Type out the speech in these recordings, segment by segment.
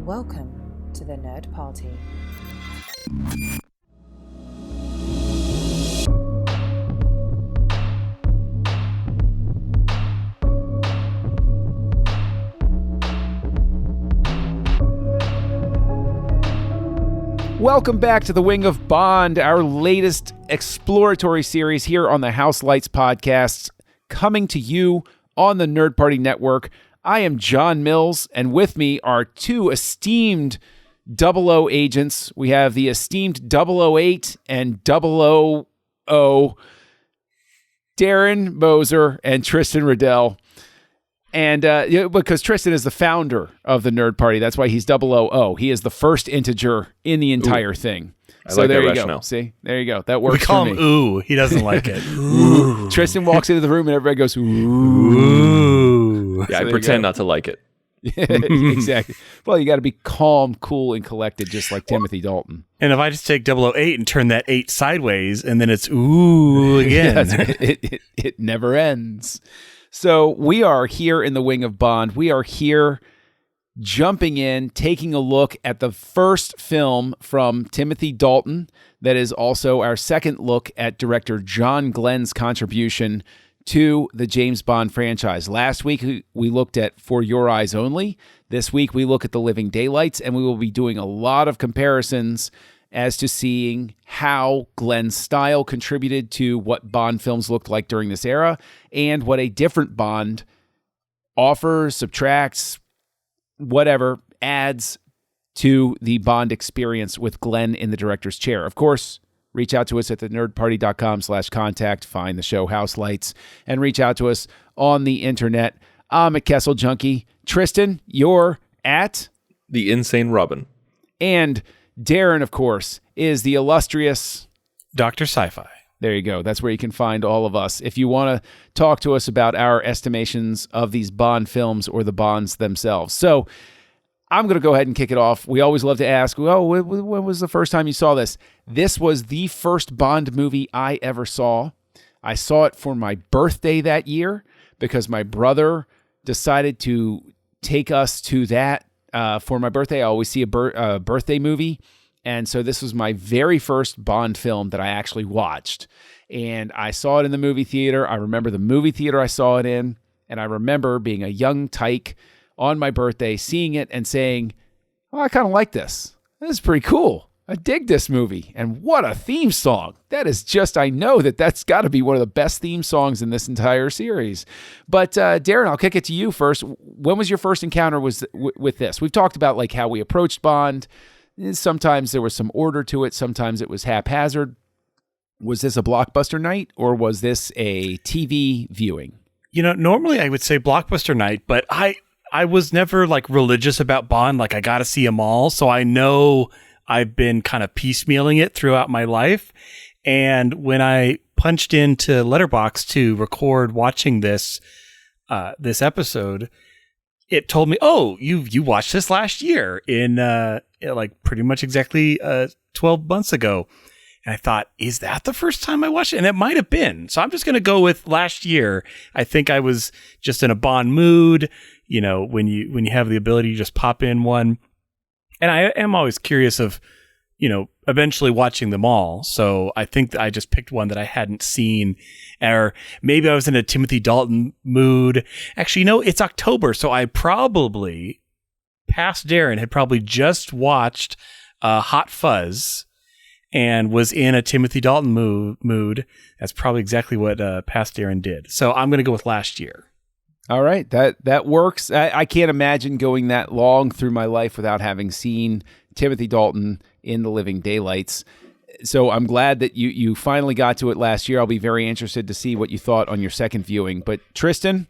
Welcome to the Nerd Party. Welcome back to The Wing of Bond, our latest exploratory series here on the Houselights podcast, coming to you on the Nerd Party Network. I am John Mills, and with me are two esteemed 00 agents. We have the esteemed 008 and 000, Darren Moser and Tristan Riddell. And because Tristan is the founder of the Nerd Party, that's why he's 000. He is the first integer in the entire thing. So like there you rationale. go. See, there you go. That works. We call for him me. ooh. He doesn't like it. Ooh. Tristan walks into the room and everybody goes, ooh. Ooh. Yeah, So I pretend not to like it. Exactly. Well, you got to be calm, cool, and collected, just like Timothy Dalton. And if I just take 008 and turn that 8 sideways, and then it's ooh again. It never ends. So we are here in the Wing of Bond. We are here jumping in, taking a look at the first film from Timothy Dalton. That is also our second look at director John Glen's contribution to the James Bond franchise. Last week, we looked at For Your Eyes Only. This week, we look at The Living Daylights, and we will be doing a lot of comparisons as to seeing how Glen's style contributed to what Bond films looked like during this era and what a different Bond offers, subtracts, whatever, adds to the Bond experience with Glen in the director's chair. Of course, reach out to us at thenerdparty.com/contact, find the show Houselights, and reach out to us on the internet. I'm at Kessel Junkie. Tristan, you're at The Insane Robin. And Darren, of course, is the illustrious Dr. Sci-Fi. There you go. That's where you can find all of us. If you want to talk to us about our estimations of these Bond films or the Bonds themselves. So I'm going to go ahead and kick it off. We always love to ask, when was the first time you saw this? This was the first Bond movie I ever saw. I saw it for my birthday that year because my brother decided to take us to that for my birthday. I always see a birthday movie. And so this was my very first Bond film that I actually watched. And I saw it in the movie theater. I remember the movie theater I saw it in. And I remember being a young tyke on my birthday, seeing it and saying, oh, I kind of like this. This is pretty cool. I dig this movie. And what a theme song. That is just, I know that's got to be one of the best theme songs in this entire series. But Darren, I'll kick it to you first. When was your first encounter with this? We've talked about like how we approached Bond. Sometimes there was some order to it. Sometimes it was haphazard. Was this a blockbuster night or was this a TV viewing? You know, normally I would say blockbuster night, but I was never like religious about Bond. Like I got to see them all. So I know I've been kind of piecemealing it throughout my life. And when I punched into Letterboxd to record watching this episode, it told me, oh, you watched this last year in like pretty much exactly 12 months ago. And I thought, is that the first time I watched it? And it might have been. So I'm just going to go with last year. I think I was just in a Bond mood, you know, when you have the ability to just pop in one. And I am always curious of, you know, eventually watching them all. So I think that I just picked one that I hadn't seen, or maybe I was in a Timothy Dalton mood. Actually, no, it's October. So I probably, past Darren, had probably just watched Hot Fuzz and was in a Timothy Dalton mood. That's probably exactly what past Darren did. So I'm going to go with last year. All right, that works. I can't imagine going that long through my life without having seen Timothy Dalton in The Living Daylights. So I'm glad that you finally got to it last year. I'll be very interested to see what you thought on your second viewing. But Tristan,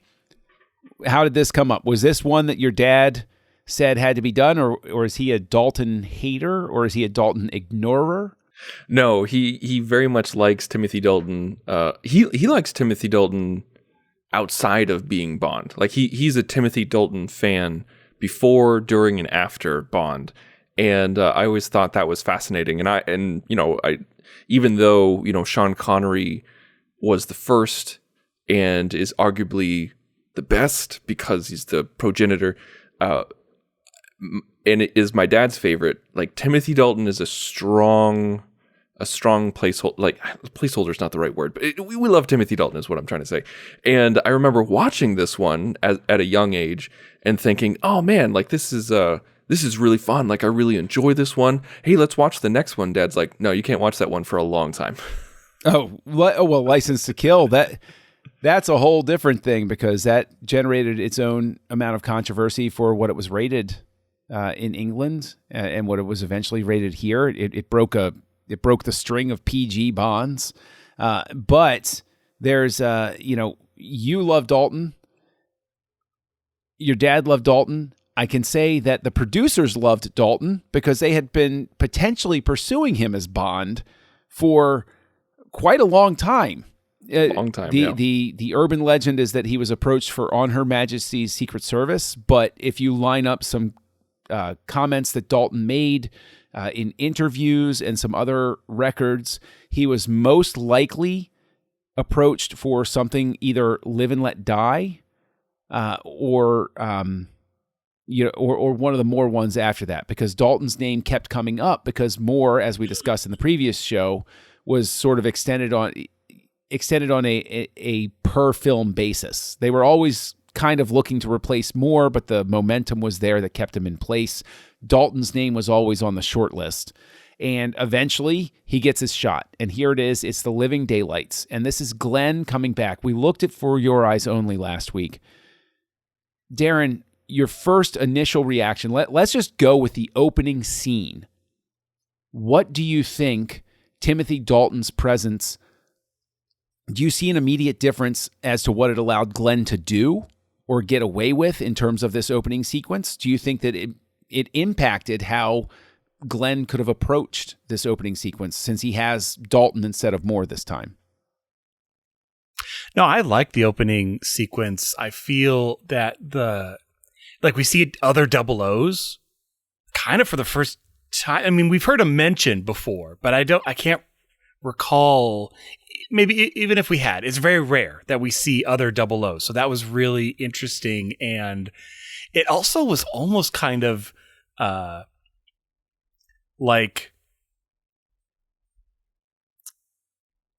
how did this come up? Was this one that your dad said had to be done, or is he a Dalton hater, or is he a Dalton ignorer? No, he very much likes Timothy Dalton. He likes Timothy Dalton outside of being Bond. Like he's a Timothy Dalton fan before, during, and after Bond. And I always thought that was fascinating. And even though, you know, Sean Connery was the first and is arguably the best because he's the progenitor, and it is my dad's favorite. Like Timothy Dalton is a strong placeholder. Like placeholder is not the right word, but we love Timothy Dalton is what I'm trying to say. And I remember watching this one at a young age and thinking, oh man, like this is really fun. Like I really enjoy this one. Hey, let's watch the next one. Dad's like, no, you can't watch that one for a long time. Oh, well, License to Kill, that's a whole different thing because that generated its own amount of controversy for what it was rated in England and what it was eventually rated here. It broke the string of PG bonds. But there's, you love Dalton. Your dad loved Dalton. I can say that the producers loved Dalton because they had been potentially pursuing him as Bond for quite a long time. The urban legend is that he was approached for On Her Majesty's Secret Service, but if you line up some comments that Dalton made in interviews and some other records, he was most likely approached for something either Live and Let Die or one of the Moore ones after that, because Dalton's name kept coming up because Moore, as we discussed in the previous show, was sort of extended on a per film basis. They were always kind of looking to replace Moore, but the momentum was there that kept him in place. Dalton's name was always on the short list. And eventually he gets his shot. And here it is. It's The Living Daylights. And this is Glen coming back. We looked at For Your Eyes Only last week. Darren, your first initial reaction, let's just go with the opening scene. What do you think Timothy Dalton's presence, do you see an immediate difference as to what it allowed Glen to do or get away with in terms of this opening sequence? Do you think that it impacted how Glen could have approached this opening sequence since he has Dalton instead of Moore this time? No, I like the opening sequence. I feel that we see other double O's kind of for the first time. I mean, we've heard them mentioned before, but I can't recall, maybe even if we had, it's very rare that we see other double O's. So that was really interesting. And it also was almost kind of like,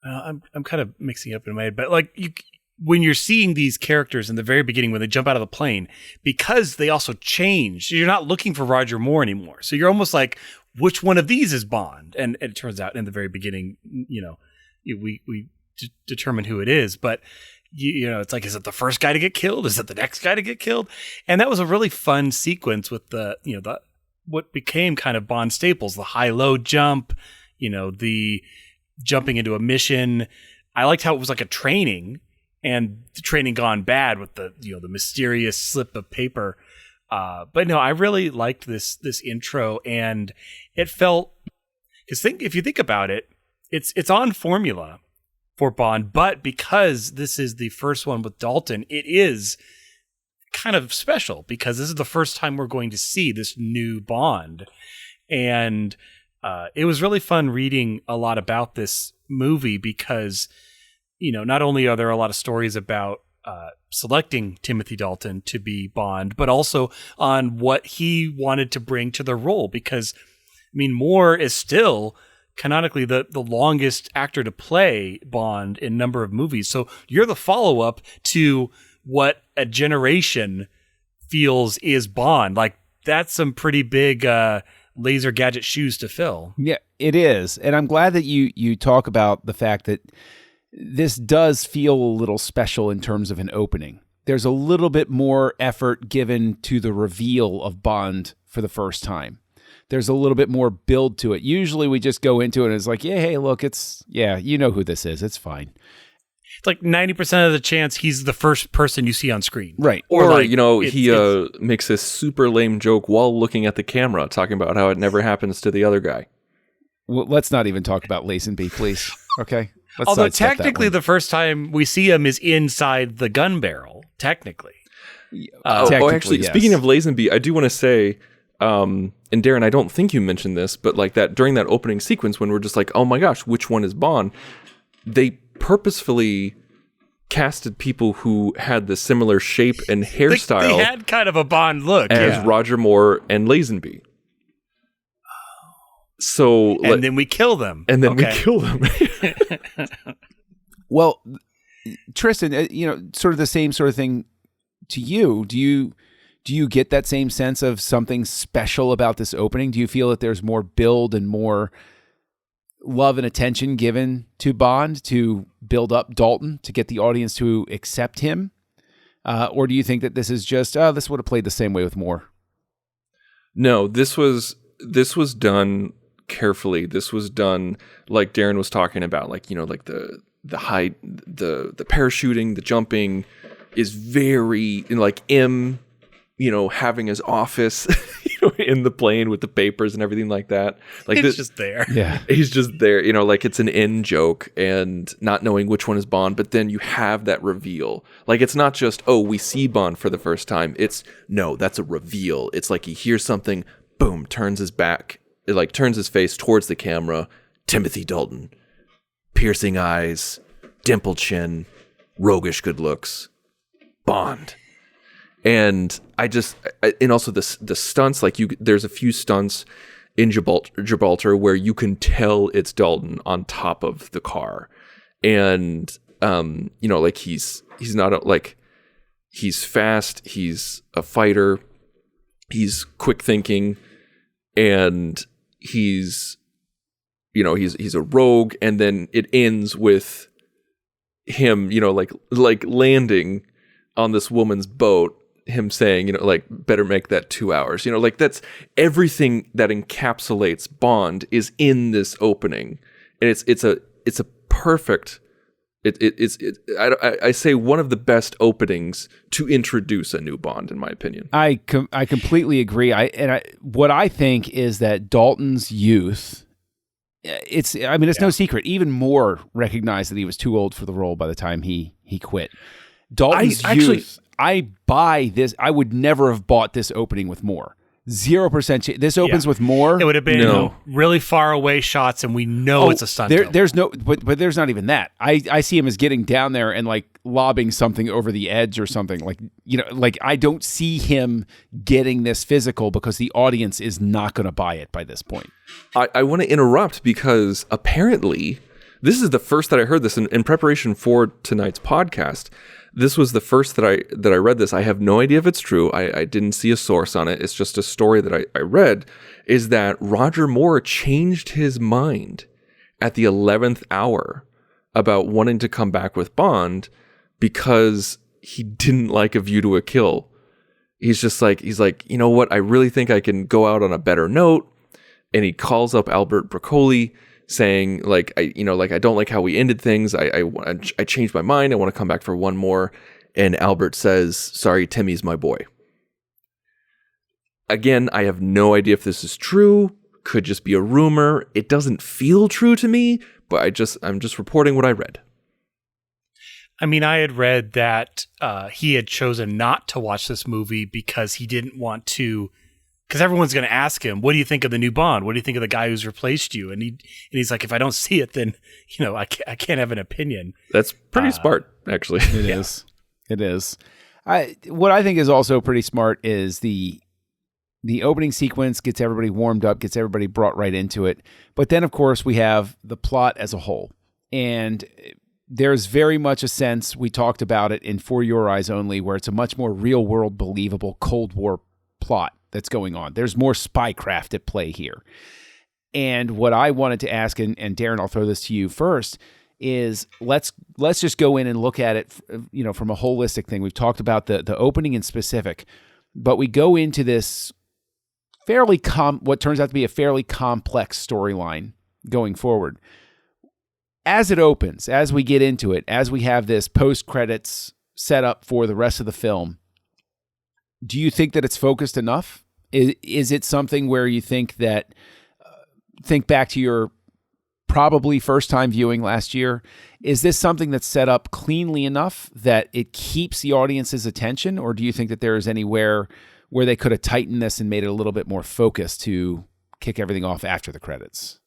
I'm kind of mixing up in my head, but like when you're seeing these characters in the very beginning, when they jump out of the plane, because they also change, you're not looking for Roger Moore anymore. So you're almost like, which one of these is Bond? And it turns out in the very beginning, we determine who it is, but it's like, is it the first guy to get killed? Is it the next guy to get killed? And that was a really fun sequence with the what became kind of Bond staples, the high-low jump, the jumping into a mission. I liked how it was like a training, and the training gone bad with the the mysterious slip of paper. But no, I really liked this intro, and it felt, because if you think about it, it's on formula for Bond, but because this is the first one with Dalton, it is kind of special because this is the first time we're going to see this new Bond. And it was really fun reading a lot about this movie because, not only are there a lot of stories about selecting Timothy Dalton to be Bond, but also on what he wanted to bring to the role. Because, Moore is still canonically the longest actor to play Bond in number of movies. So you're the follow-up to what a generation feels is Bond. Like, that's some pretty big laser gadget shoes to fill. Yeah, it is. And I'm glad that you talk about the fact that this does feel a little special in terms of an opening. There's a little bit more effort given to the reveal of Bond for the first time. There's a little bit more build to it. Usually we just go into it and it's like, yeah, hey, look, you know who this is. It's fine. It's like 90% of the chance he's the first person you see on screen. Right. Or he makes this super lame joke while looking at the camera, talking about how it never happens to the other guy. Well, let's not even talk about Lazenby, please. Okay? Although technically the first time we see him is inside the gun barrel, technically. Actually, yes. Speaking of Lazenby, I do want to say, and Darren, I don't think you mentioned this, but like that during that opening sequence when we're just like, oh my gosh, which one is Bond? They purposefully casted people who had the similar shape and hairstyle. They had kind of a Bond look. As Roger Moore and Lazenby. So, and then we kill them. And then we kill them. Well, Tristan, sort of the same sort of thing to you. Do you get that same sense of something special about this opening? Do you feel that there's more build and more love and attention given to Bond to build up Dalton, to get the audience to accept him? Or do you think that this is just, this would have played the same way with Moore? No, this was done carefully. This was done like Darren was talking about, like the height, the parachuting, the jumping is very like having his office in the plane with the papers and everything like that. Like it's just there. Yeah. He's just there, like it's an in joke and not knowing which one is Bond, but then you have that reveal. Like it's not just, we see Bond for the first time. That's a reveal. It's like he hears something, boom, turns his face towards the camera. Timothy Dalton, piercing eyes, dimpled chin, roguish good looks, Bond. And and also the stunts, like there's a few stunts in Gibraltar where you can tell it's Dalton on top of the car, and like he's not he's fast, he's a fighter, he's quick thinking, and he's a rogue, and then it ends with him like landing on this woman's boat, him saying, better make that 2 hours. That's everything that encapsulates Bond is in this opening, and it's a perfect. I say one of the best openings to introduce a new Bond, in my opinion. I completely agree. What I think is that Dalton's youth. It's no secret. Even Moore recognized that he was too old for the role by the time he quit. Dalton's youth. I buy this. I would never have bought this opening with Moore. 0%. This opens with Moore. It would have been really far away shots, and we know it's a stunt. There's but there's not even that. I see him as getting down there and like lobbing something over the edge or something. Like I don't see him getting this physical because the audience is not going to buy it by this point. I want to interrupt because apparently this is the first that I heard this in preparation for tonight's podcast. This was the first that I read this. I have no idea if it's true. I didn't see a source on it. It's just a story that I read, is that Roger Moore changed his mind at the 11th hour about wanting to come back with Bond because he didn't like A View to a Kill. He's like, you know what? I really think I can go out on a better note. And he calls up Albert Broccoli, saying I don't like how we ended things. I changed my mind. I want to come back for one more. And Albert says, sorry, Timmy's my boy. Again, I have no idea if this is true. Could just be a rumor. It doesn't feel true to me, but I'm just reporting what I read. I mean, I had read that he had chosen not to watch this movie because he didn't want to. Because everyone's going to ask him, what do you think of the new Bond? What do you think of the guy who's replaced you? And he's like, if I don't see it, then, I can't have an opinion. That's pretty smart, actually. It is. It is. What I think is also pretty smart is the opening sequence gets everybody warmed up, gets everybody brought right into it. But then, of course, we have the plot as a whole. And there's very much a sense, we talked about it in For Your Eyes Only, where it's a much more real-world, believable Cold War plot that's going on. There's more spycraft at play here. And what I wanted to ask, and Darren, I'll throw this to you first, is let's just go in and look at it, from a holistic thing. We've talked about the opening in specific, but we go into this what turns out to be a fairly complex storyline going forward. As it opens, as we get into it, as we have this post-credits set up for the rest of the film, do you think that it's focused enough? Is it something where you think that, think back to your probably first time viewing last year, is this something that's set up cleanly enough that it keeps the audience's attention? Or do you think that there is anywhere where they could have tightened this and made it a little bit more focused to kick everything off after the credits?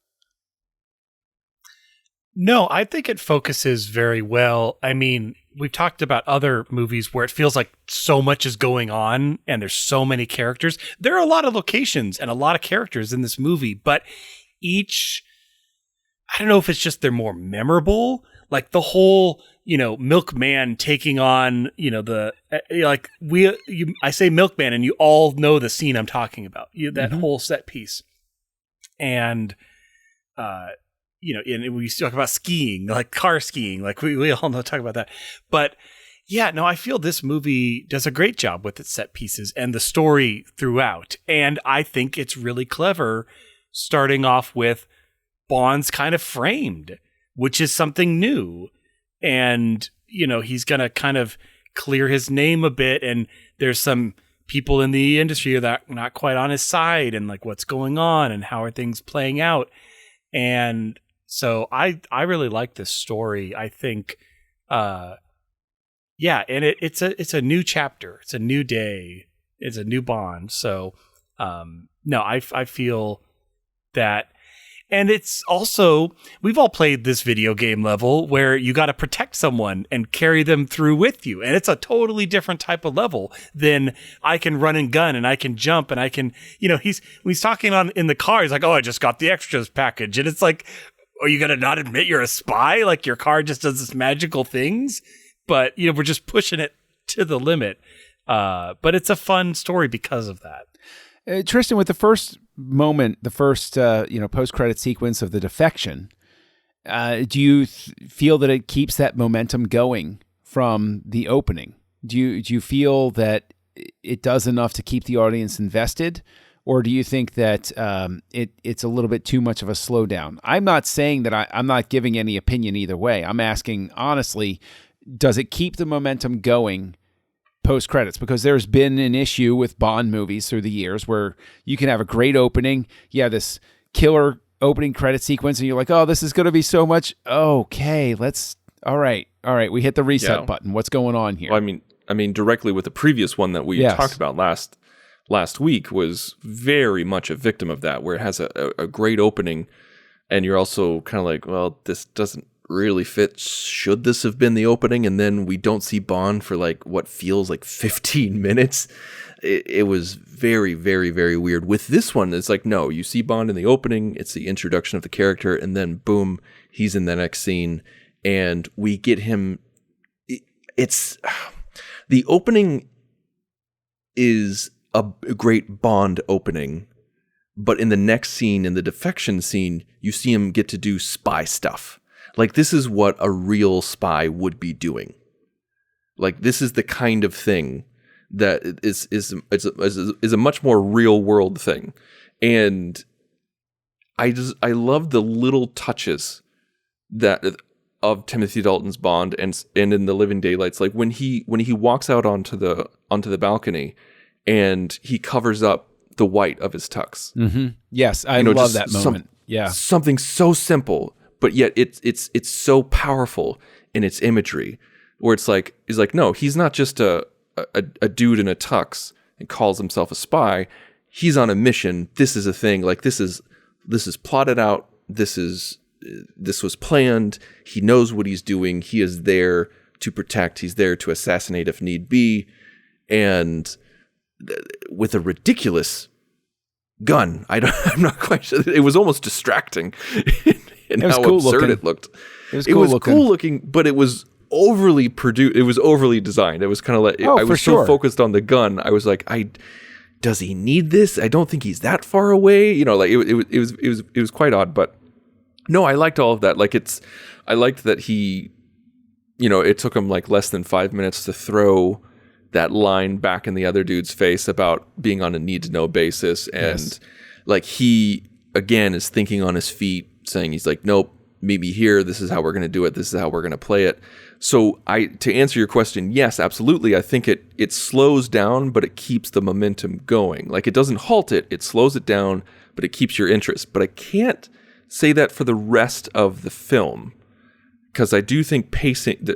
No, I think it focuses very well. I mean, we've talked about other movies where it feels like so much is going on and there's so many characters. There are a lot of locations and a lot of characters in this movie, but each, I don't know if it's just they're more memorable. Like the whole, Milkman taking on, I say Milkman and you all know the scene I'm talking about. That whole set piece. And, and we talk about skiing, like car skiing, like we all know, talk about that. But yeah, no, I feel this movie does a great job with its set pieces and the story throughout. And I think it's really clever starting off with Bond's kind of framed, which is something new. And, he's going to kind of clear his name a bit. And there's some people in the industry that are not quite on his side and like what's going on and how are things playing out. And so I really like this story. I think, and it's a new chapter. It's a new day. It's a new Bond. So, no, I feel that. And it's also, we've all played this video game level where you got to protect someone and carry them through with you. And it's a totally different type of level than I can run and gun and I can jump and I can, he's talking in the car. He's like, oh, I just got the extras package. And it's like, are you going to not admit you're a spy? Like your car just does this magical things, but we're just pushing it to the limit. But it's a fun story because of that. Tristan, with the first moment, the first post-credit sequence of the defection, do you feel that it keeps that momentum going from the opening? Do you feel that it does enough to keep the audience invested, or do you think that it's a little bit too much of a slowdown? I'm not saying that I'm not giving any opinion either way. I'm asking honestly, does it keep the momentum going post credits? Because there's been an issue with Bond movies through the years where you can have a great opening, this killer opening credit sequence, and you're like, oh, this is going to be so much. Okay, all right, we hit the reset button. What's going on here? Well, I mean, directly with the previous one that we talked about last week was very much a victim of that, where it has a great opening, and you're also kind of like, well, this doesn't really fit. Should this have been the opening? And then we don't see Bond for like what feels like 15 minutes. It was very, very, very weird. With this one, it's like, no, you see Bond in the opening, it's the introduction of the character, and then boom, he's in the next scene, and we get him. It's the opening is a great Bond opening, but in the next scene, in the defection scene, you see him get to do spy stuff. Like, this is what a real spy would be doing. Like, this is the kind of thing that is a much more real world thing. And I love the little touches of Timothy Dalton's Bond and in The Living Daylights. Like when he walks out onto the balcony and he covers up the white of his tux. Mm-hmm. Yes, I love that moment. Something so simple, but yet it's so powerful in its imagery, where he's like, no, he's not just a dude in a tux and calls himself a spy. He's on a mission. This is a thing. Like this is plotted out. This was planned. He knows what he's doing. He is there to protect. He's there to assassinate if need be. And with a ridiculous gun, I'm not quite sure. It was almost distracting. And how cool absurd it looked. It was cool looking, but it was overly produced. It was overly designed. It was kind of like I was so focused on the gun. I was like, does he need this? I don't think he's that far away. Like it was quite odd. But no, I liked all of that. Like I liked that he, it took him like less than 5 minutes to throw that line back in the other dude's face about being on a need to know basis, and like he again is thinking on his feet. Saying he's like, nope, meet me here. This is how we're going to do it. This is how we're going to play it. So to answer your question, yes, absolutely. I think it slows down, but it keeps the momentum going. Like it doesn't halt it. It slows it down, but it keeps your interest. But I can't say that for the rest of the film, because I do think pacing,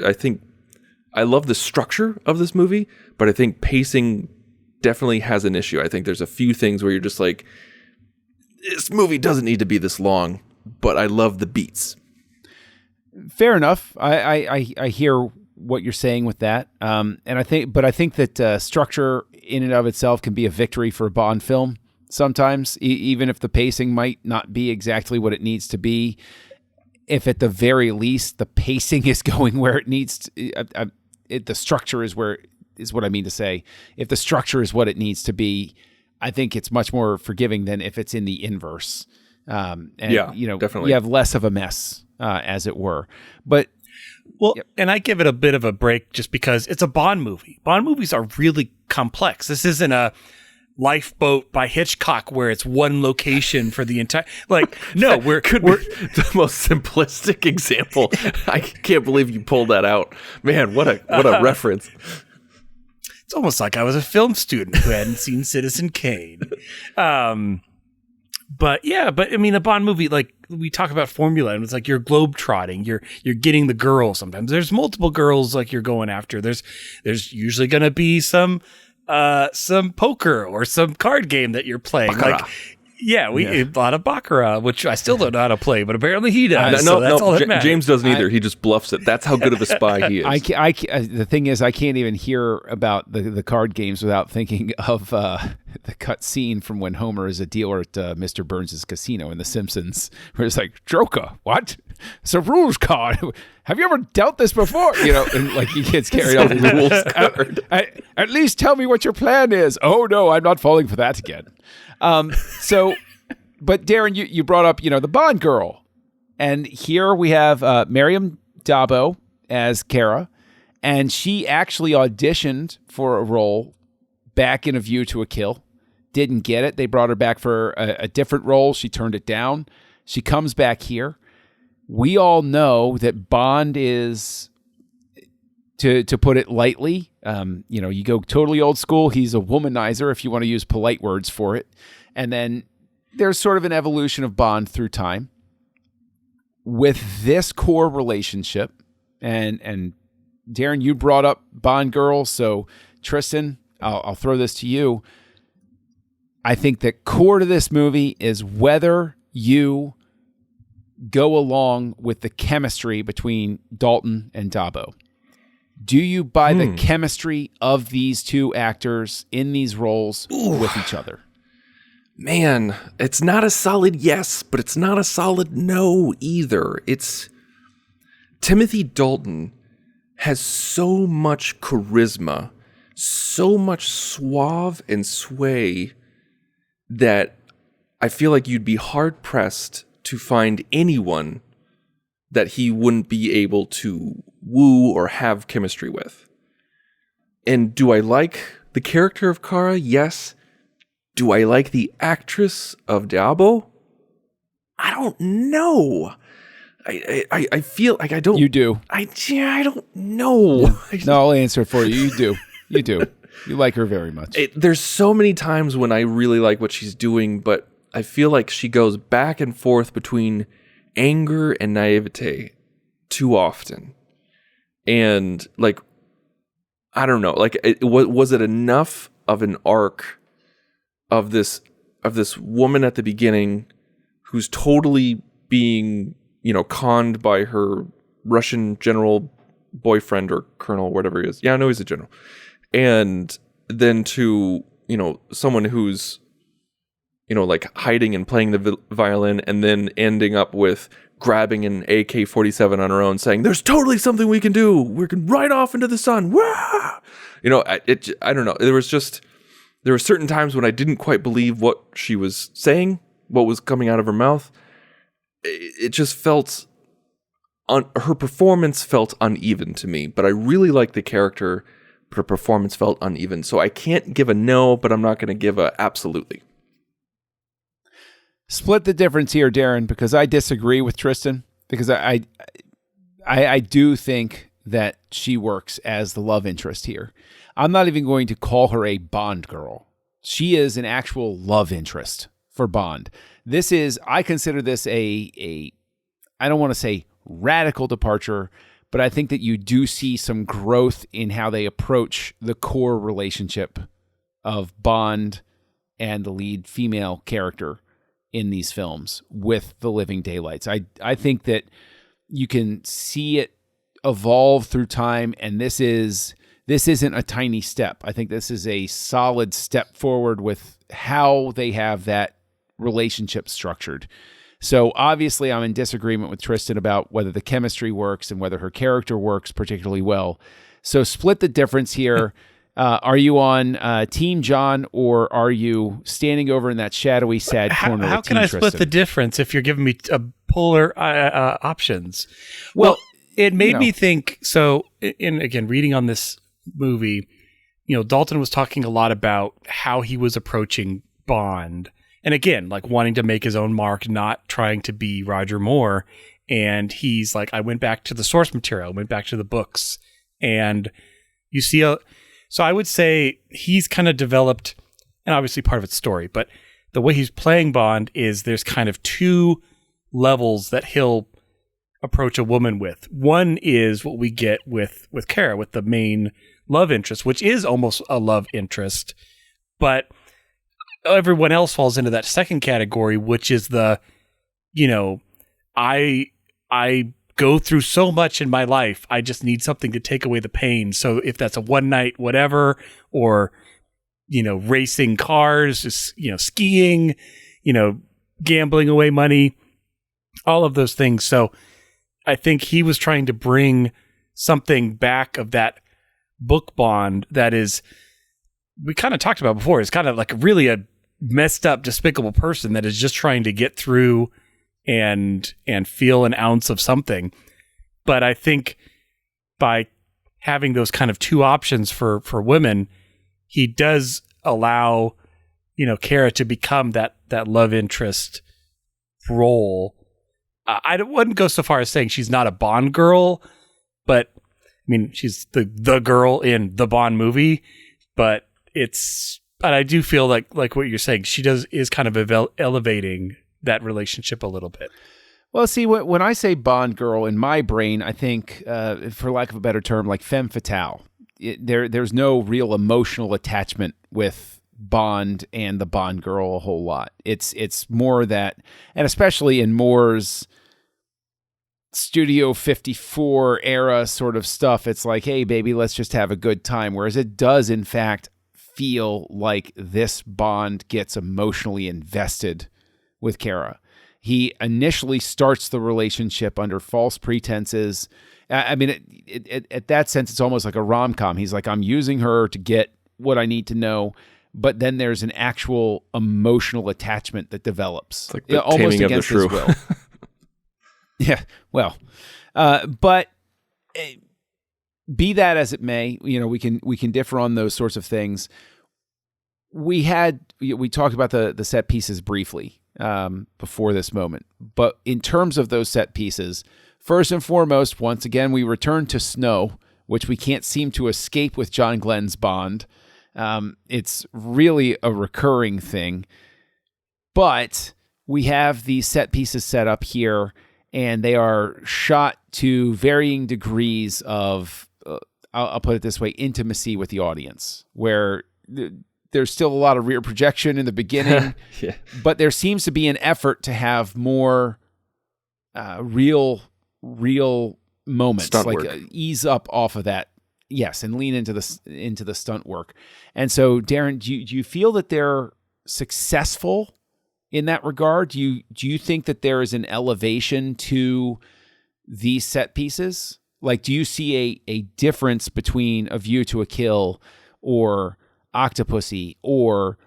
I love the structure of this movie, but I think pacing definitely has an issue. I think there's a few things where you're just like, this movie doesn't need to be this long. But I love the beats. Fair enough. I hear what you're saying with that. And I think that structure in and of itself can be a victory for a Bond film sometimes, even if the pacing might not be exactly what it needs to be. If at the very least the pacing is going where it needs to, the structure is what I mean to say. If the structure is what it needs to be, I think it's much more forgiving than if it's in the inverse. Definitely. You have less of a mess, as it were. But and I give it a bit of a break just because it's a Bond movie. Bond movies are really complex. This isn't a Lifeboat by Hitchcock where it's one location for the entire, no, we're the most simplistic example. I can't believe you pulled that out. Man, what a reference. It's almost like I was a film student who hadn't seen Citizen Kane. But I mean, a Bond movie, like we talk about formula, and it's like you're globetrotting, you're getting the girl. Sometimes there's multiple girls like you're going after. There's usually going to be some poker or some card game that you're playing. Baccarat. A lot of Baccarat, which I still don't know how to play, but apparently he does. James doesn't either. He just bluffs it. That's how good of a spy he is. The thing is, I can't even hear about the card games without thinking of the cut scene from when Homer is a dealer at Mr. Burns' casino in The Simpsons, where it's like, Joker, what? It's a rules card. Have you ever dealt this before? And like he gets carried off the rules card. At least tell me what your plan is. Oh no, I'm not falling for that again. But Darren, you brought up, the Bond girl, and here we have Miriam Dabo as Kara, and she actually auditioned for a role back in A View to a Kill, didn't get it. They brought her back for a different role. She turned it down. She comes back here. We all know that Bond is, to put it lightly, you go totally old school. He's a womanizer, if you want to use polite words for it. And then there's sort of an evolution of Bond through time. With this core relationship, and Darren, you brought up Bond girl, so Tristan, I'll throw this to you. I think the core to this movie is whether you go along with the chemistry between Dalton and Dabo. Do you buy the chemistry of these two actors in these roles with each other? Man, it's not a solid yes, but it's not a solid no either. It's Timothy Dalton has so much charisma, so much suave and sway that I feel like you'd be hard pressed to find anyone that he wouldn't be able to woo or have chemistry with. And do I like the character of Kara? Yes. Do I like the actress of Dabo? I don't know. I feel like I don't. You do. I don't know. No, I'll answer for you. You do. You do. You like her very much. There's so many times when I really like what she's doing, but I feel like she goes back and forth between anger and naivete too often. And like, I don't know, like, was it enough of an arc of this woman at the beginning who's totally being, conned by her Russian general boyfriend or colonel, whatever he is. Yeah, I know he's a general. And then to, someone who's, like hiding and playing the violin and then ending up with grabbing an AK-47 on her own saying, there's totally something we can do. We can ride off into the sun. Wah! I don't know. There were certain times when I didn't quite believe what she was saying, what was coming out of her mouth. It just felt, her performance felt uneven to me, but I really like the character, but her performance felt uneven. So I can't give a no, but I'm not going to give a absolutely. Split the difference here, Darren, because I disagree with Tristan, because I do think that she works as the love interest here. I'm not even going to call her a Bond girl. She is an actual love interest for Bond. I consider this a I don't want to say radical departure, but I think that you do see some growth in how they approach the core relationship of Bond and the lead female character in these films with the Living Daylights. I think that you can see it evolve through time, and this isn't a tiny step. I think this is a solid step forward with how they have that relationship structured. So obviously I'm in disagreement with Tristan about whether the chemistry works and whether her character works particularly well. So split the difference here. Are you on Team John, or are you standing over in that shadowy, sad corner? How can I split the difference if you're giving me polar options? Well, it made me think. So, again, reading on this movie, Dalton was talking a lot about how he was approaching Bond, and again, like wanting to make his own mark, not trying to be Roger Moore. And he's like, I went back to the source material, went back to the books, and you see So I would say he's kind of developed, and obviously part of it's story, but the way he's playing Bond is there's kind of two levels that he'll approach a woman with. One is what we get with Kara, with the main love interest, which is almost a love interest, but everyone else falls into that second category, which is the, I go through so much in my life. I just need something to take away the pain. So if that's a one night, whatever, or, racing cars, just, skiing, gambling away money, all of those things. So I think he was trying to bring something back of that book Bond that is, we kind of talked about before. It's kind of like really a messed up, despicable person that is just trying to get through and feel an ounce of something. But I think by having those kind of two options for women, he does allow, Kara to become that love interest role. I wouldn't go so far as saying she's not a Bond girl, but I mean, she's the girl in the Bond movie, but I do feel like what you're saying, is kind of elevating that relationship a little bit. Well, see, when I say Bond girl, in my brain, I think, for lack of a better term, like femme fatale. There's no real emotional attachment with Bond and the Bond girl a whole lot. It's more that, and especially in Moore's Studio 54 era sort of stuff, it's like, hey, baby, let's just have a good time. Whereas it does, in fact, feel like this Bond gets emotionally invested with Kara. He initially starts the relationship under false pretenses. I mean, at that sense, it's almost like a rom-com. He's like, I'm using her to get what I need to know, but then there's an actual emotional attachment that develops. It's like the almost taming of the against his shrew. will. Yeah, well, but be that as it may, we can differ on those sorts of things. We talked about the set pieces briefly before this moment, but in terms of those set pieces, first and foremost, once again, we return to snow, which we can't seem to escape with John Glen's Bond. It's really a recurring thing, but we have these set pieces set up here, and they are shot to varying degrees of, I'll put it this way, intimacy with the audience, where there's still a lot of rear projection in the beginning, yeah. But there seems to be an effort to have more real moments, stunt like work. Ease up off of that, yes, and lean into the stunt work. And so, Darren, do you feel that they're successful in that regard? Do you think that there is an elevation to these set pieces? Like, do you see a difference between A View to a Kill or Octopussy or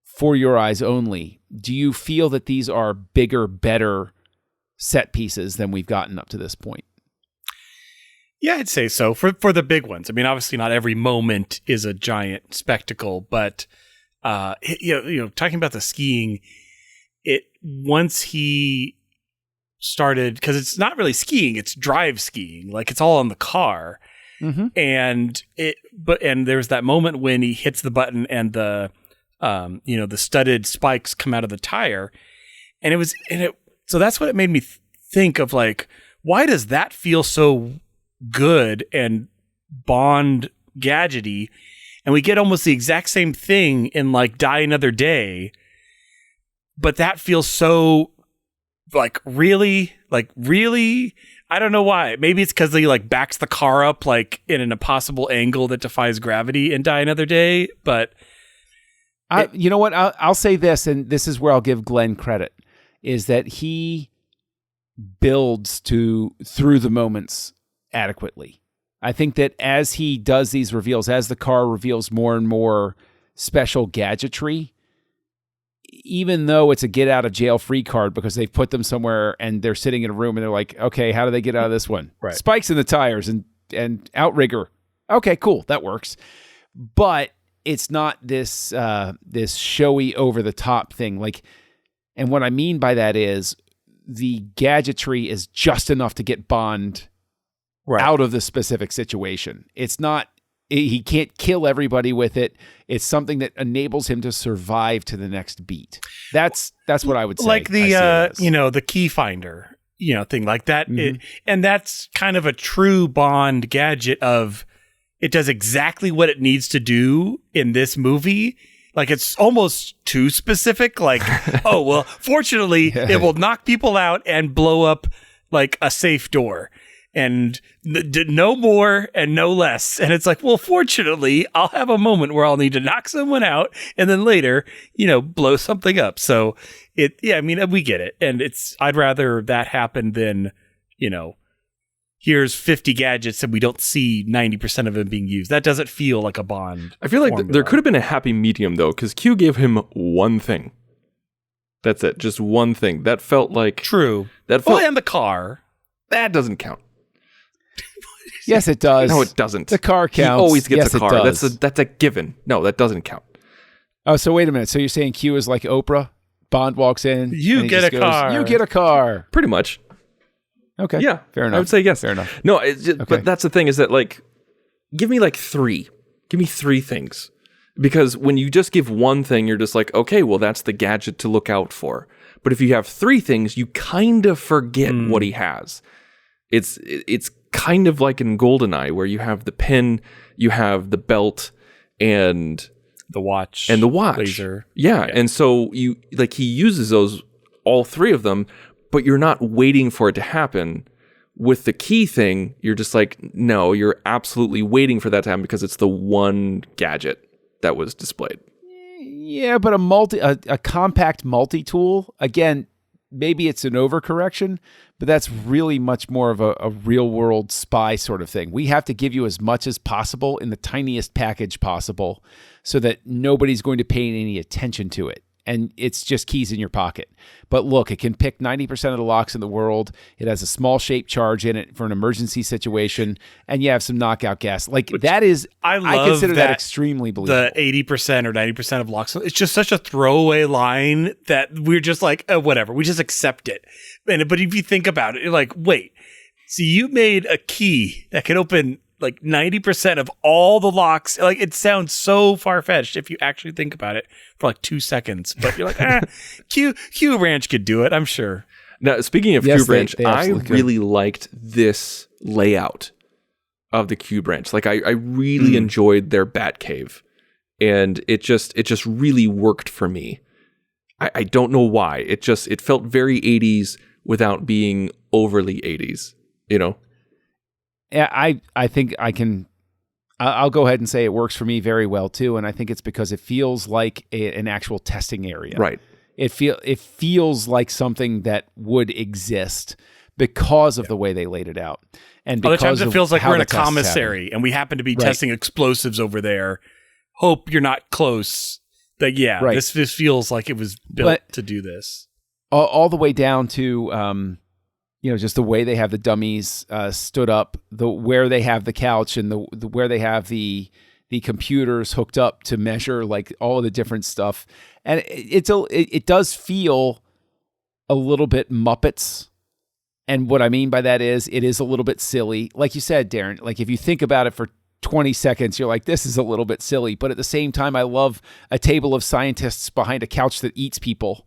For Your Eyes Only? Do you feel that these are bigger, better set pieces than we've gotten up to this point? Yeah, I'd say so for the big ones. I mean, obviously not every moment is a giant spectacle, but talking about the skiing, once he started, because it's not really skiing, it's drive skiing, like it's all on the car. Mm-hmm. And there's that moment when he hits the button and the studded spikes come out of the tire, so that's what it made me think of, like, why does that feel so good and Bond gadgety, and we get almost the exact same thing in like Die Another Day, but that feels so really I don't know why. Maybe it's because he like backs the car up like in an impossible angle that defies gravity and Die Another Day. But you know what? I'll say this, and this is where I'll give Glenn credit, is that he builds through the moments adequately. I think that as he does these reveals, as the car reveals more and more special gadgetry, even though it's a get out of jail free card because they've put them somewhere and they're sitting in a room and they're like, okay, how do they get out of this one? Right. Spikes in the tires and outrigger. Okay, cool. That works. But it's not this showy over the top thing. Like, and what I mean by that is the gadgetry is just enough to get Bond out of the specific situation. It's not, he can't kill everybody with it. It's something that enables him to survive to the next beat. That's what I would say. Like the key finder, thing like that. Mm-hmm. And that's kind of a true Bond gadget of it does exactly what it needs to do in this movie. Like it's almost too specific. Like, oh, well, fortunately it will knock people out and blow up like a safe door. And no more and no less. And it's like, well, fortunately, I'll have a moment where I'll need to knock someone out and then later, blow something up. So we get it. And I'd rather that happen than, here's 50 gadgets and we don't see 90% of them being used. That doesn't feel like a Bond. I feel like there could have been a happy medium, though, because Q gave him one thing. That's it. Just one thing. That felt like... True. And the car. That doesn't count. Yes, it does. No, it doesn't. The car counts. He always gets a car. It does. That's a given. No, that doesn't count. Oh, so wait a minute. So you're saying Q is like Oprah? Bond walks in. You get a car. You get a car. Pretty much. Okay. Yeah. Fair enough. I would say yes. Fair enough. No, but that's the thing is that, like, give me like three. Give me three things. Because when you just give one thing, you're just like, okay, well, that's the gadget to look out for. But if you have three things, you kind of forget what he has. It's kind of like in GoldenEye, where you have the pin, you have the belt, and the watch. Laser. Yeah. And so he uses those, all three of them, but you're not waiting for it to happen. With the key thing, you're just like, no, you're absolutely waiting for that to happen because it's the one gadget that was displayed. Yeah, but a compact multi-tool, again, maybe it's an overcorrection, but that's really much more of a real-world spy sort of thing. We have to give you as much as possible in the tiniest package possible so that nobody's going to pay any attention to it. And it's just keys in your pocket. But look, it can pick 90% of the locks in the world. It has a small shaped charge in it for an emergency situation. And you have some knockout gas. Like, that is, I consider that extremely believable. The 80% or 90% of locks, it's just such a throwaway line that we're just like, whatever. We just accept it. But if you think about it, you're like, wait, so you made a key that can open like 90% of all the locks. Like, it sounds so far-fetched if you actually think about it for like 2 seconds. But you're like, Q Branch could do it, I'm sure. Now, speaking of Q Branch, I really liked this layout of the Q Branch. Like, I really enjoyed their Batcave. And it just really worked for me. I don't know why. It felt very 80s without being overly 80s, Yeah, I think I'll go ahead and say it works for me very well too, and I think it's because it feels like an actual testing area. Right. It feels like something that would exist because of the way they laid it out, and because other times it feels like we're in a commissary and we happen to be testing explosives over there. Hope you're not close. This feels like it was built to do this. All the way down to just the way they have the dummies stood up, where they have the couch and the where they have the computers hooked up to measure like all of the different stuff, and it does feel a little bit Muppets. And what I mean by that is it is a little bit silly, like you said, Darren. Like, if you think about it for 20 seconds, you're like, this is a little bit silly. But at the same time, I love a table of scientists behind a couch that eats people.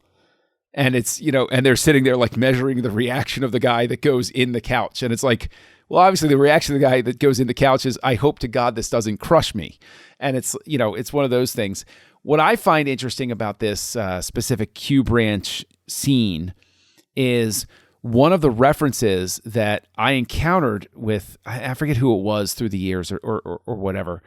And it's, and they're sitting there like measuring the reaction of the guy that goes in the couch. And it's like, well, obviously the reaction of the guy that goes in the couch is, I hope to God this doesn't crush me. And it's, it's one of those things. What I find interesting about this specific Q Branch scene is one of the references that I encountered with, I forget who it was through the years or whatever,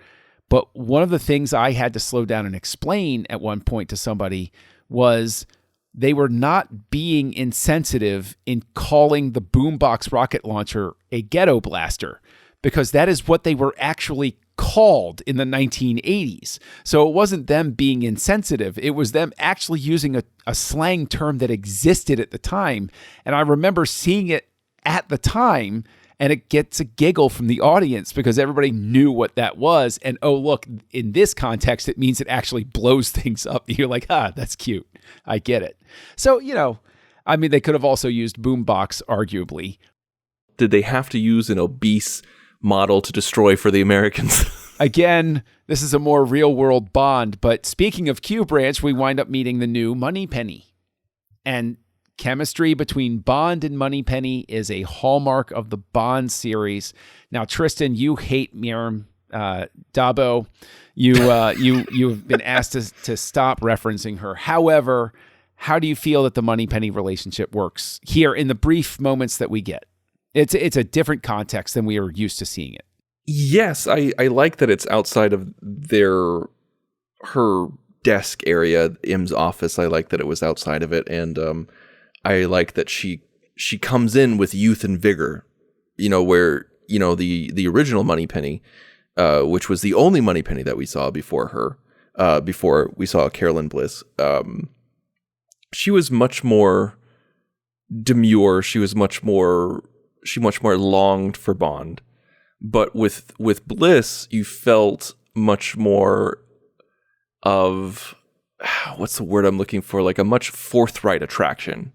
but one of the things I had to slow down and explain at one point to somebody was they were not being insensitive in calling the boombox rocket launcher a ghetto blaster, because that is what they were actually called in the 1980s. So it wasn't them being insensitive. It was them actually using a slang term that existed at the time. And I remember seeing it at the time, and it gets a giggle from the audience because everybody knew what that was. And oh, look, in this context, it means it actually blows things up. You're like, that's cute. I get it. So, I mean, they could have also used boombox, arguably. Did they have to use an obese model to destroy for the Americans? Again, this is a more real-world Bond. But speaking of Q Branch, we wind up meeting the new Moneypenny. And chemistry between Bond and Moneypenny is a hallmark of the Bond series. Now, Tristan, you hate Miriam Dabo. You've been asked to stop referencing her. However, how do you feel that the Moneypenny relationship works here in the brief moments that we get? It's a different context than we are used to seeing it. Yes, I like that it's outside of her desk area, M's office. I like that it was outside of it, and I like that she comes in with youth and vigor. Where the original Moneypenny, which was the only Moneypenny that we saw before her, before we saw Carolyn Bliss, she was much more demure. She much more longed for Bond. But with Bliss, you felt much more of, what's the word I'm looking for? Like a much forthright attraction,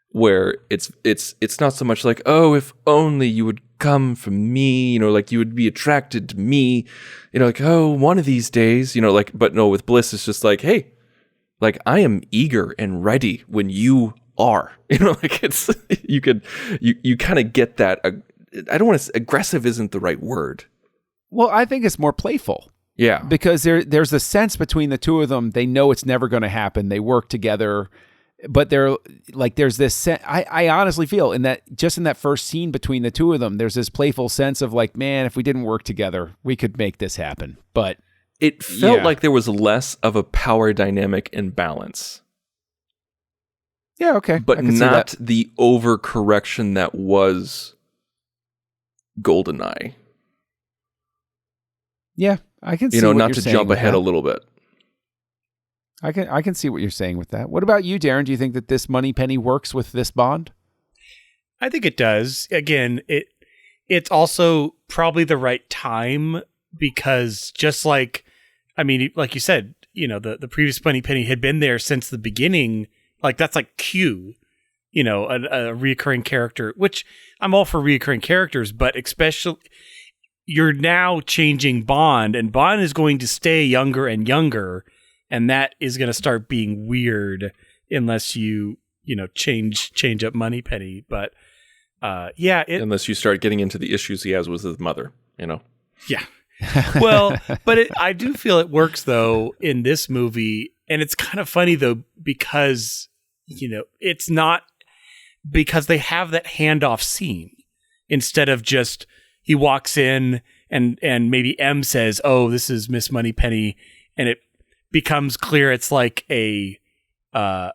where it's not so much like, oh, if only you would come from me, like you would be attracted to me, like, oh, one of these days, but no, with Bliss, it's just like, hey, like I am eager and ready when you are, like it's, you kind of get that. I don't want to, aggressive isn't the right word. Well, I think it's more playful. Yeah. Because there's a sense between the two of them. They know it's never going to happen. They work together, but they're like, there's this, I honestly feel in that first scene between the two of them, there's this playful sense of like, man, if we didn't work together, we could make this happen. But it felt like there was less of a power dynamic imbalance. Yeah. Okay. But not the overcorrection that was GoldenEye. Yeah, I can see what not you're to saying jump ahead a little bit. I can see what you're saying with that. What about you, Darren? Do you think that this Moneypenny works with this Bond? I think it does. Again, it's also probably the right time, because just like, I mean, like you said, the previous Moneypenny had been there since the beginning. Like that's like Q, a reoccurring character, which I'm all for reoccurring characters, but especially you're now changing Bond, and Bond is going to stay younger and younger, and that is going to start being weird unless you change up Moneypenny. But unless you start getting into the issues he has with his mother, Yeah. Well, but I do feel it works though in this movie, and it's kind of funny though because it's not, because they have that handoff scene instead of just he walks in and maybe M says, "Oh, this is Miss Moneypenny," and it becomes clear it's like a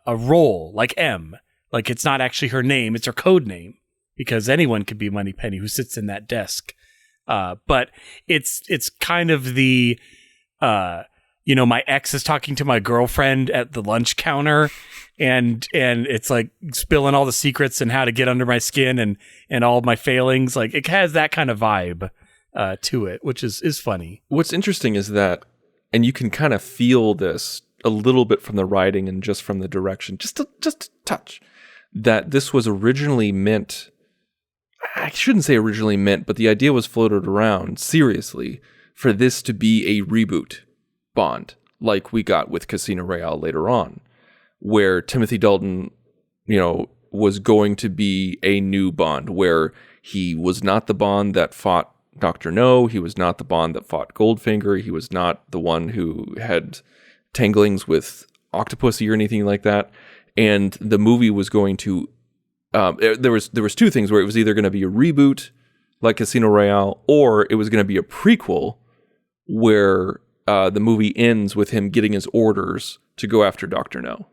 role, like M, like it's not actually her name, it's her code name, because anyone could be Moneypenny who sits in that desk. But it's kind of the my ex is talking to my girlfriend at the lunch counter, and it's like spilling all the secrets and how to get under my skin and all of my failings. Like it has that kind of vibe to it, which is funny. What's interesting is that, and you can kind of feel this a little bit from the writing and just from the direction, just a touch, that this was originally meant, I shouldn't say originally meant, but the idea was floated around seriously for this to be a reboot Bond, like we got with Casino Royale later on, where Timothy Dalton, was going to be a new Bond, where he was not the Bond that fought Dr. No, he was not the Bond that fought Goldfinger, he was not the one who had tanglings with Octopussy or anything like that, and the movie was going to there was two things where it was either going to be a reboot like Casino Royale, or it was going to be a prequel where the movie ends with him getting his orders to go after Dr. No.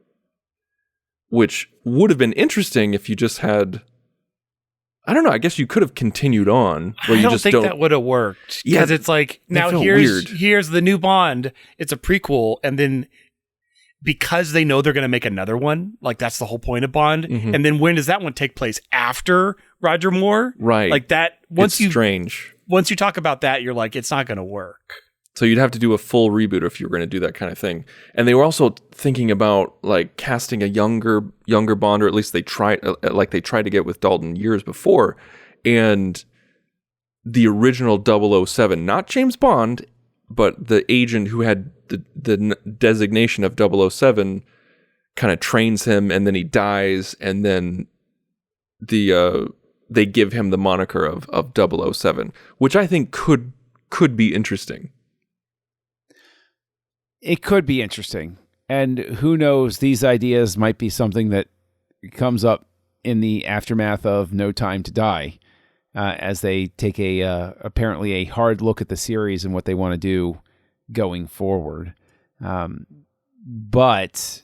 Which would have been interesting if you just had, I don't know, I guess you could have continued on. Where I you don't just think that would have worked. Because it's like, now here's the new Bond. It's a prequel. And then because they know they're going to make another one, like that's the whole point of Bond. Mm-hmm. And then when does that one take place? After Roger Moore? Right. Like that, strange. Once you talk about that, you're like, it's not going to work. So you'd have to do a full reboot if you were going to do that kind of thing. And they were also thinking about like casting a younger Bond, or at least they tried to get with Dalton years before. And the original 007, not James Bond, but the agent who had the designation of 007 kind of trains him, and then he dies, and then they give him the moniker of 007, which I think could be interesting. It could be interesting. And who knows, these ideas might be something that comes up in the aftermath of No Time to Die, as they take apparently a hard look at the series and what they want to do going forward. But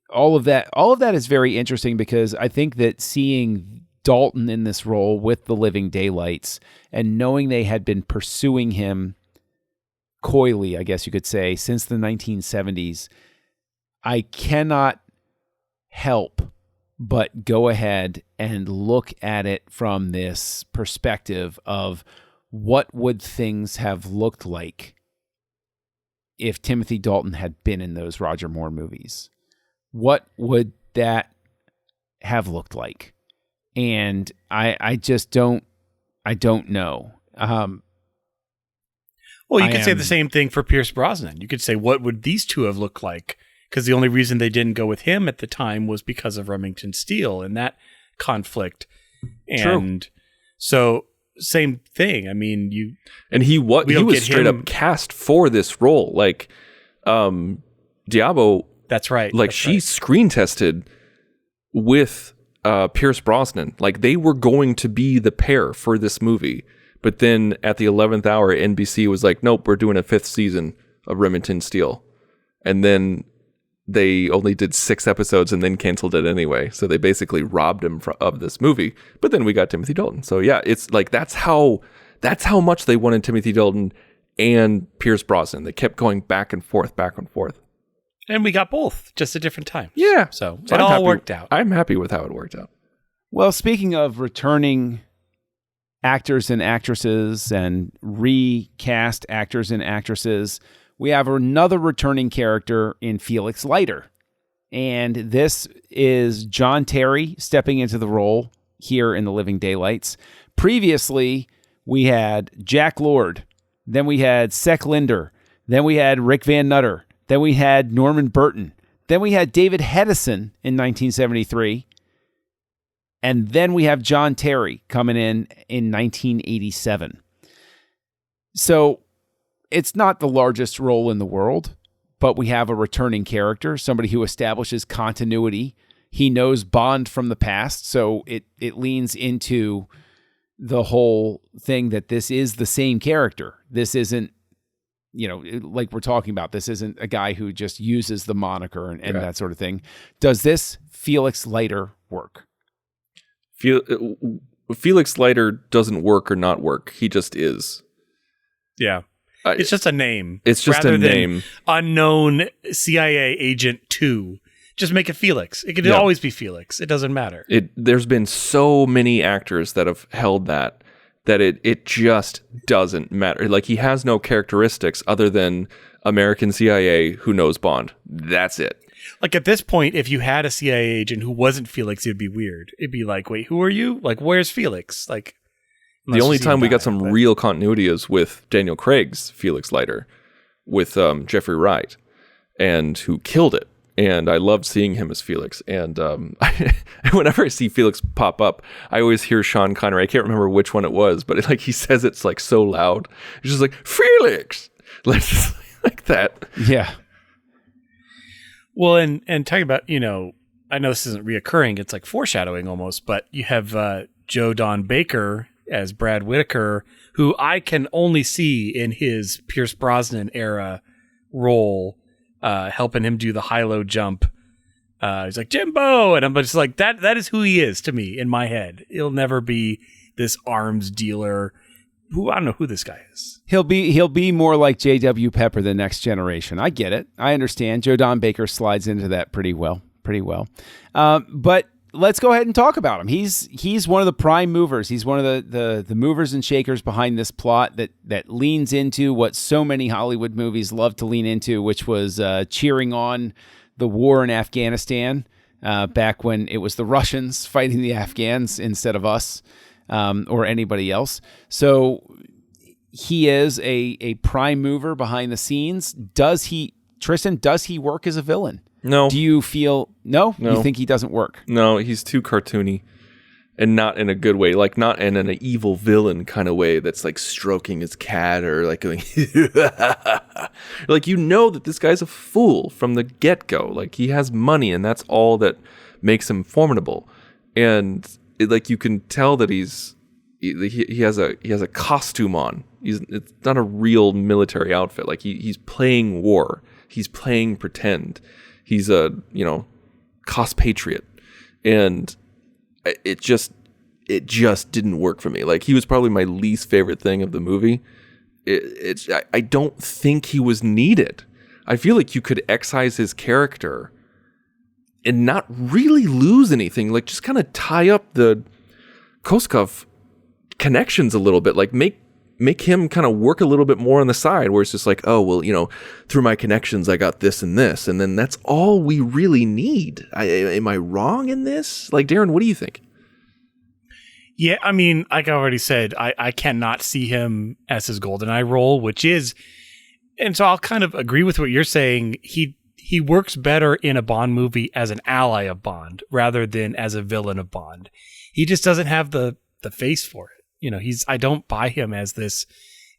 all of that is very interesting, because I think that seeing Dalton in this role with the Living Daylights and knowing they had been pursuing him coyly, I guess you could say, since the 1970s, I cannot help but go ahead and look at it from this perspective of what would things have looked like if Timothy Dalton had been in those Roger Moore movies. What would that have looked like? And I just don't know. Well, you could say the same thing for Pierce Brosnan. You could say, what would these two have looked like? Because the only reason they didn't go with him at the time was because of Remington Steele and that conflict. And so, same thing. I mean, he was straight up cast for this role. Like, Diabo. That's right. Like, she screen tested with Pierce Brosnan. Like, they were going to be the pair for this movie. But then at the 11th hour, NBC was like, nope, we're doing a 5th season of Remington Steele. And then they only did 6 episodes and then canceled it anyway. So they basically robbed him of this movie. But then we got Timothy Dalton. So yeah, it's like that's how much they wanted Timothy Dalton and Pierce Brosnan. They kept going back and forth, back and forth. And we got both, just at different times. Yeah. So it all worked out. I'm happy with how it worked out. Well, speaking of returning actors and actresses and recast actors and actresses, we have another returning character in Felix Leiter. And this is John Terry stepping into the role here in The Living Daylights. Previously, we had Jack Lord. Then we had Sek Linder. Then we had Rick Van Nutter. Then we had Norman Burton. Then we had David Hedison in 1973. And then we have John Terry coming in 1987. So it's not the largest role in the world, but we have a returning character, somebody who establishes continuity. He knows Bond from the past, so it leans into the whole thing that this is the same character. This isn't, like we're talking about, this isn't a guy who just uses the moniker and that sort of thing. Does this Felix Leiter work? Felix Leiter doesn't work or not work. He just is. Yeah. It's just a name. It's just a name. Unknown CIA agent 2. Just make it Felix. It could always be Felix. It doesn't matter. There's been so many actors that have held that it just doesn't matter. Like, he has no characteristics other than American CIA who knows Bond. That's it. Like, at this point, if you had a CIA agent who wasn't Felix, it'd be weird. It'd be like, wait, who are you? Like, where's Felix? Like, the only time we got some real continuity is with Daniel Craig's Felix Leiter, with Jeffrey Wright, and who killed it. And I loved seeing him as Felix. And whenever I see Felix pop up, I always hear Sean Connery. I can't remember which one it was, but he says it's like so loud. It's just like, Felix! Like that. Yeah. Well, and talking about, I know this isn't reoccurring, it's like foreshadowing almost, but you have Joe Don Baker as Brad Whitaker, who I can only see in his Pierce Brosnan era role, helping him do the high-low jump. He's like, Jimbo! And I'm just like, that is who he is to me in my head. He'll never be this arms dealer who, I don't know who this guy is. He'll be more like J.W. Pepper, the next generation. I get it. I understand. Joe Don Baker slides into that pretty well. But let's go ahead and talk about him. He's one of the prime movers. He's one of the movers and shakers behind this plot that leans into what so many Hollywood movies love to lean into, which was cheering on the war in Afghanistan back when it was the Russians fighting the Afghans instead of us or anybody else. So he is a prime mover behind the scenes. Tristan, does he work as a villain? No. Do you feel no? You think he doesn't work? No, he's too cartoony, and not in a good way. Like not in an evil villain kind of way. That's like stroking his cat or like going, like that this guy's a fool from the get go. Like he has money, and that's all that makes him formidable. And like you can tell that he has a costume on. It's not a real military outfit. Like he's playing war. He's playing pretend. He's a, cost patriot. And it just didn't work for me. Like he was probably my least favorite thing of the movie. I don't think he was needed. I feel like you could excise his character and not really lose anything. Like just kind of tie up the Koskov connections a little bit. Like make him kind of work a little bit more on the side where it's just like, oh, well, through my connections, I got this and this. And then that's all we really need. Am I wrong in this? Like, Darren, what do you think? Yeah, I mean, like I already said, I cannot see him as his GoldenEye role, which is, and so I'll kind of agree with what you're saying. He works better in a Bond movie as an ally of Bond rather than as a villain of Bond. He just doesn't have the face for it. I don't buy him as this.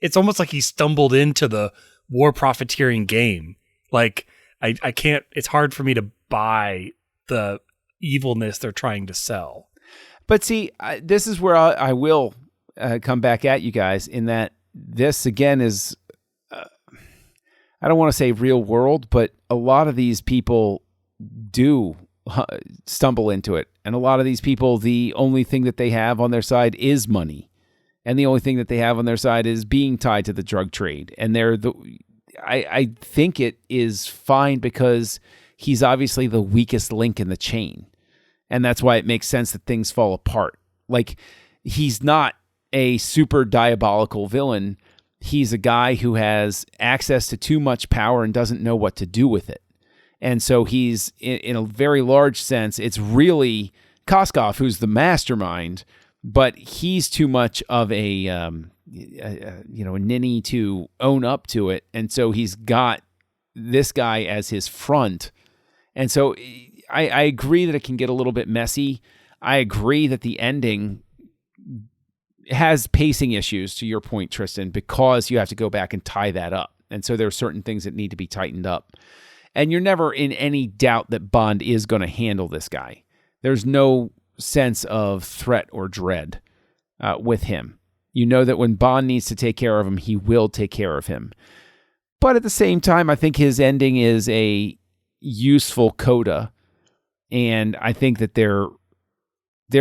It's almost like he stumbled into the war profiteering game. Like I can't, it's hard for me to buy the evilness they're trying to sell. But see, this is where I will come back at you guys in that this again is, I don't want to say real world, but a lot of these people do stumble into it. And a lot of these people, the only thing that they have on their side is money. And the only thing that they have on their side is being tied to the drug trade. And I think it is fine because he's obviously the weakest link in the chain. And that's why it makes sense that things fall apart. Like, he's not a super diabolical villain. He's a guy who has access to too much power and doesn't know what to do with it. And so he's, in a very large sense, it's really Koskov who's the mastermind, but he's too much of a ninny to own up to it. And so he's got this guy as his front. And so I agree that it can get a little bit messy. I agree that the ending has pacing issues, to your point, Tristan, because you have to go back and tie that up. And so there are certain things that need to be tightened up. And you're never in any doubt that Bond is going to handle this guy. There's no sense of threat or dread with him. You know that when Bond needs to take care of him, he will take care of him. But at the same time, I think his ending is a useful coda. And I think that there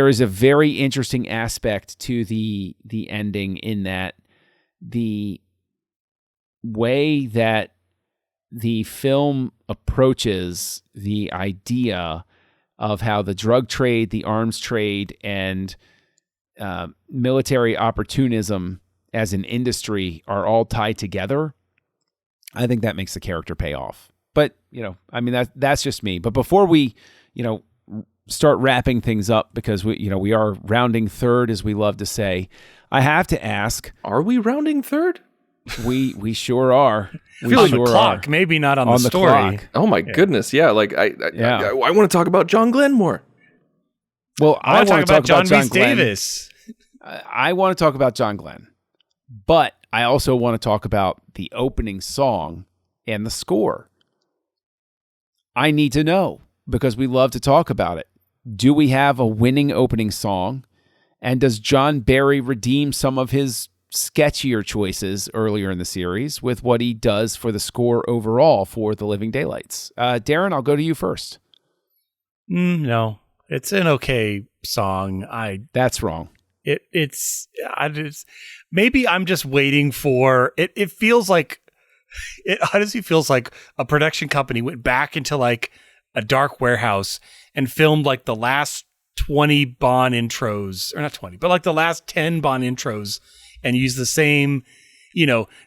is a very interesting aspect to the ending in that the way that the film approaches the idea of how the drug trade, the arms trade, and military opportunism as an industry are all tied together, I think that makes the character pay off. But, that's just me. But before we, start wrapping things up, because we are rounding third, as we love to say, I have to ask, are we rounding third? We sure are. I feel like the clock, maybe not on the story. Clock. Oh my goodness, yeah. Like I want to talk about John Glen more. Well, I want to talk about John Glen. Davis. I want to talk about John Glen, but I also want to talk about the opening song and the score. I need to know, because we love to talk about it. Do we have a winning opening song? And does John Barry redeem some of his sketchier choices earlier in the series with what he does for the score overall for The Living Daylights? Darren, I'll go to you first. No, it's an okay song. That's wrong. Maybe I'm just waiting for it. It feels like it honestly feels like a production company went back into like a dark warehouse and filmed like the last 20 Bond intros, or not 20, but like the last 10 Bond intros, and used the same,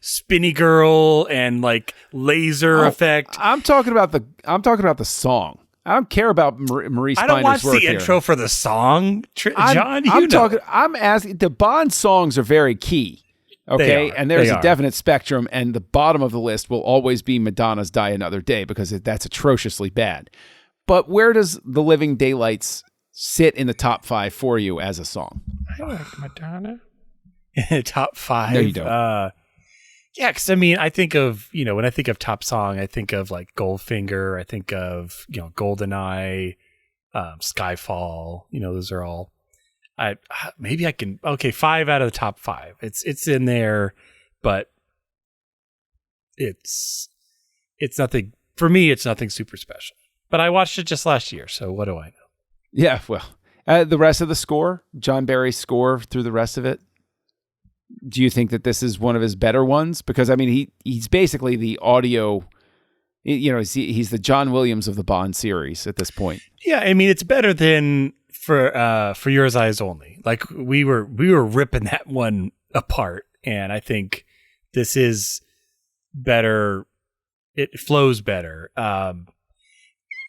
spinny girl and like laser effect. I'm talking about the song. I don't care about Maurice Binder's work. I don't watch the here. intro for the song, John. I'm asking. The Bond songs are very key. Okay, and there's a definite spectrum, and the bottom of the list will always be Madonna's "Die Another Day" because that's atrociously bad. But where does The Living Daylights sit in the top 5 for you as a song? I like Madonna. Top 5? No, you don't. Yeah, because I think of, when I think of top song, I think of like Goldfinger, I think of, GoldenEye, Skyfall, those are all, maybe I can, 5 out of the top 5. It's in there, but it's nothing, for me, it's nothing super special. But I watched it just last year, so what do I know? Yeah, well, the rest of the score, John Barry's score through the rest of it, do you think that this is one of his better ones? Because he's basically the audio, he's the John Williams of the Bond series at this point. Yeah, it's better than for Your Eyes Only. Like we were ripping that one apart, and I think this is better. It flows better.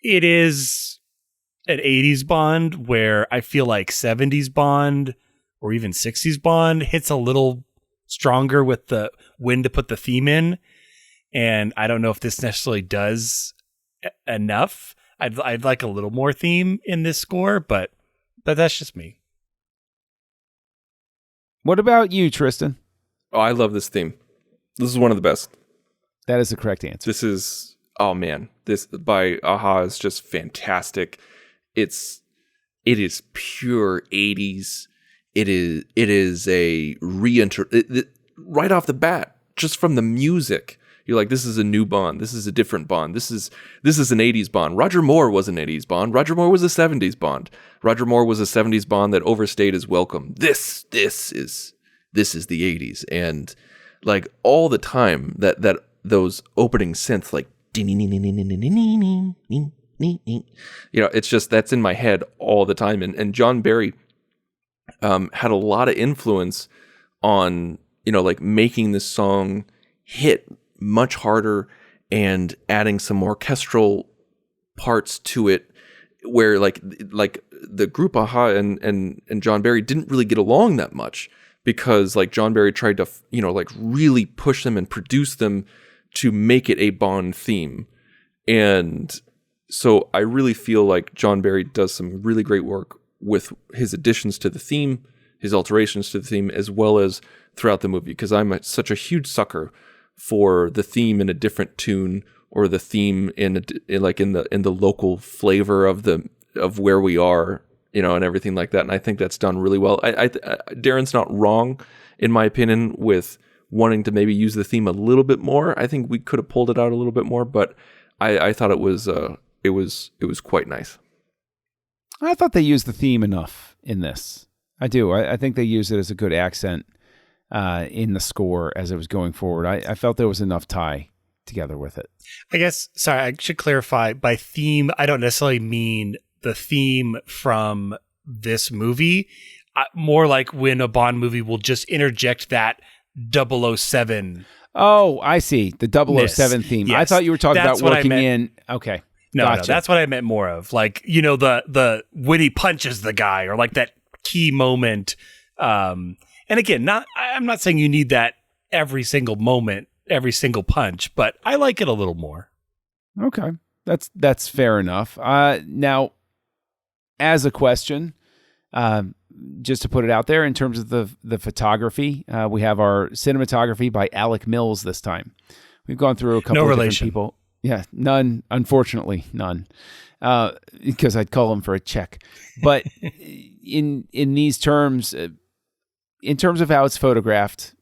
It is an 80s Bond where I feel like 70s Bond or even 60s Bond hits a little stronger with the when to put the theme in. And I don't know if this necessarily does enough. I'd like a little more theme in this score, but that's just me. What about you, Tristan? Oh, I love this theme. This is one of the best. That is the correct answer. This is, this by Aha is just fantastic. It is pure 80s. It is a right off the bat, just from the music. You're like, this is a new Bond. This is a different Bond. This is an 80s Bond. Roger Moore was an 80s Bond. Roger Moore was a 70s Bond. Roger Moore was a 70s Bond that overstayed his welcome. This is the 80s, and like all the time that those opening synths like it's just that's in my head all the time. And John Barry had a lot of influence on like making this song hit much harder and adding some orchestral parts to it, where like the group Aha and John Barry didn't really get along that much, because like John Barry tried to like really push them and produce them to make it a Bond theme. And so I really feel like John Barry does some really great work with his additions to the theme, his alterations to the theme, as well as throughout the movie, because I'm such a huge sucker for the theme in a different tune, or the theme in the local flavor of where we are, and everything like that. And I think that's done really well. Darren's not wrong, in my opinion, with wanting to maybe use the theme a little bit more. I think we could have pulled it out a little bit more, but I thought it was quite nice. I thought they used the theme enough in this. I do. I think they used it as a good accent in the score as it was going forward. I felt there was enough tie together with it. I guess, sorry, I should clarify. By theme, I don't necessarily mean the theme from this movie. More like when a Bond movie will just interject that 007. Oh, I see. The 007 theme. Yes. I thought you were talking about working in. Okay. No, gotcha. No, that's what I meant more of. Like, the when he punches the guy, or like that key moment. And again, I'm not saying you need that every single moment, every single punch, but I like it a little more. Okay. That's fair enough. Now, as a question, just to put it out there, in terms of the photography, we have our cinematography by Alec Mills this time. We've gone through a couple of different people. Yeah, none. Unfortunately, none. Because I'd call him for a check. But in these terms, in terms of how it's photographed,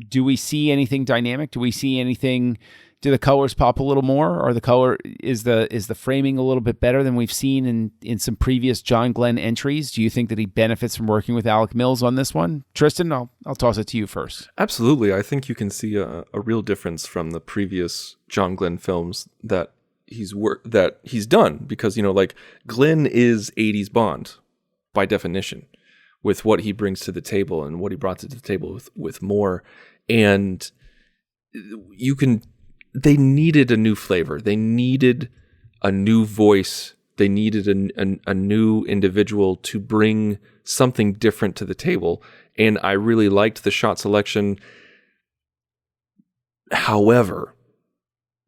do we see anything dynamic? Do we see anything? Do the colors pop a little more? Or is the framing a little bit better than we've seen in some previous John Glen entries? Do you think that he benefits from working with Alec Mills on this one? Tristan, I'll toss it to you first. Absolutely. I think you can see a real difference from the previous John Glen films that he's done, because, you know, like, Glen is 80s Bond by definition, with what he brings to the table and what he brought to the table with Moore. And they needed a new flavor. They needed a new voice. They needed a new individual to bring something different to the table. And I really liked the shot selection. However,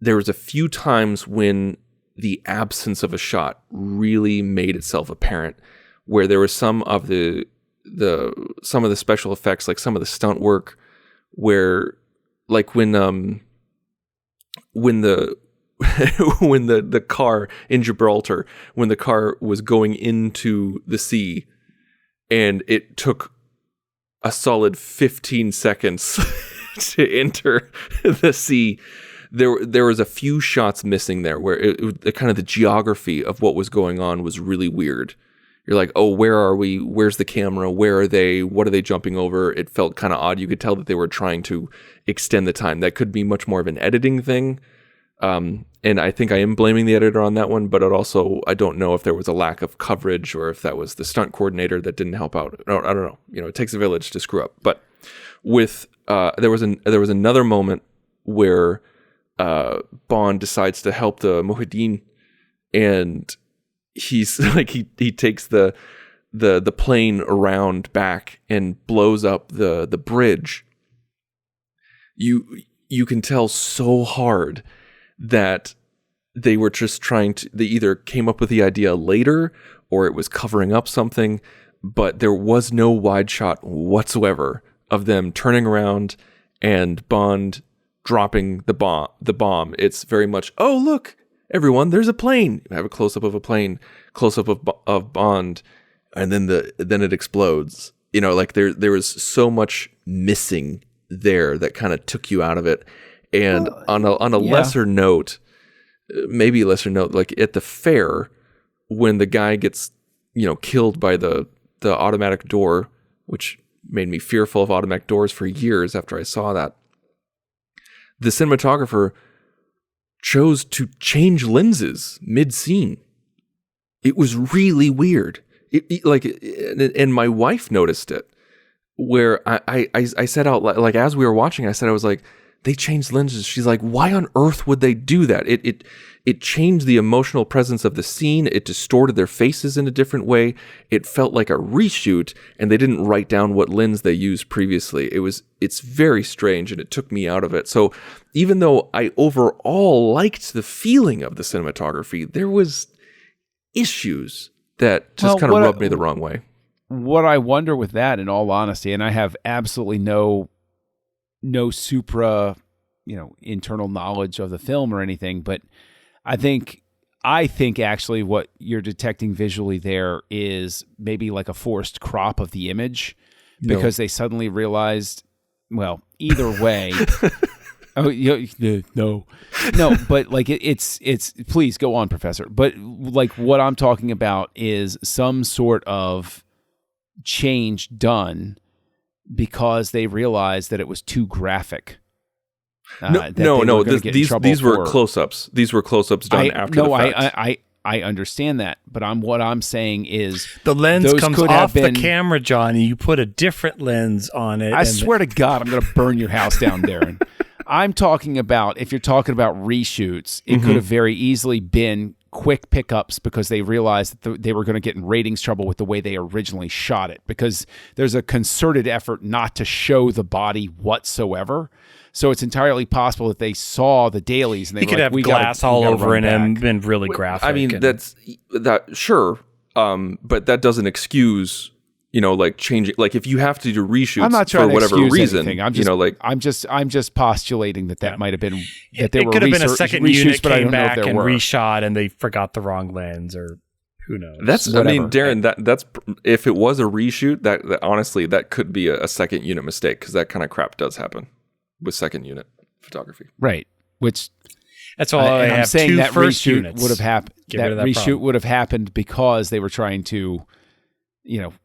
there was a few times when the absence of a shot really made itself apparent, where there was some of the special effects, like some of the stunt work, where, like, when the when the car in Gibraltar, when the car was going into the sea, and it took a solid 15 seconds to enter the sea. There was a few shots missing there, where it kind of the geography of what was going on was really weird. You're like, oh, where are we? Where's the camera? Where are they? What are they jumping over? It felt kind of odd. You could tell that they were trying to extend the time. That could be much more of an editing thing. And I think I am blaming the editor on that one, but I don't know if there was a lack of coverage or if that was the stunt coordinator that didn't help out. I don't know. You know, it takes a village to screw up. But with there was another moment where Bond decides to help the Mujahideen, and he's like he takes the plane around back and blows up the bridge. You can tell so hard that they were just they either came up with the idea later or it was covering up something, but there was no wide shot whatsoever of them turning around and Bond dropping the bomb. It's very much, oh, look, everyone, there's a plane. You have a close-up of a plane, close-up of Bond, and then it explodes. You know, like there was so much missing there that kind of took you out of it. And on a lesser note, like at the fair, when the guy gets, you know, killed by the automatic door, which made me fearful of automatic doors for years after I saw that, the cinematographer chose to change lenses mid-scene. It was really weird. And my wife noticed it, where I said out, like, as we were watching, I was like, they changed lenses. She's like, why on earth would they do that? It changed the emotional presence of the scene. It distorted their faces in a different way. It felt like a reshoot, and they didn't write down what lens they used previously. It's very strange, and it took me out of it. So even though I overall liked the feeling of the cinematography, there was issues that just kind of rubbed me the wrong way. What I wonder with that, in all honesty, and I have absolutely no supra, internal knowledge of the film or anything, but I think actually what you're detecting visually there is maybe like a forced crop of the image, because they suddenly realized, well, either way. No, but like it's please go on, Professor. But like what I'm talking about is some sort of change done because they realized that it was too graphic. These were close-ups. These were close-ups done after the fact. I understand that, but what I'm saying is the lens comes off the camera, Johnny. You put a different lens on it. I swear to God, I'm going to burn your house down, Darren. I'm talking about, if you're talking about reshoots, it could have very easily been quick pickups because they realized that they were going to get in ratings trouble with the way they originally shot it, because there's a concerted effort not to show the body whatsoever. So it's entirely possible that they saw the dailies and they could have glass all over it and been really graphic. I mean, sure, but that doesn't excuse like changing, like if you have to do reshoots I'm not trying for whatever to excuse reason, anything. I'm just postulating that might have been that there it were could have been a second reshoots, unit but I came don't know if back there and were. reshot and they forgot the wrong lens, or who knows. Darren, that's if it was a reshoot, that honestly that could be a second unit mistake, because that kind of crap does happen with second unit photography. Right. Which that's all I I'm have. saying Two that first reshoot units. would have happened. That reshoot problem. would have happened because they were trying to,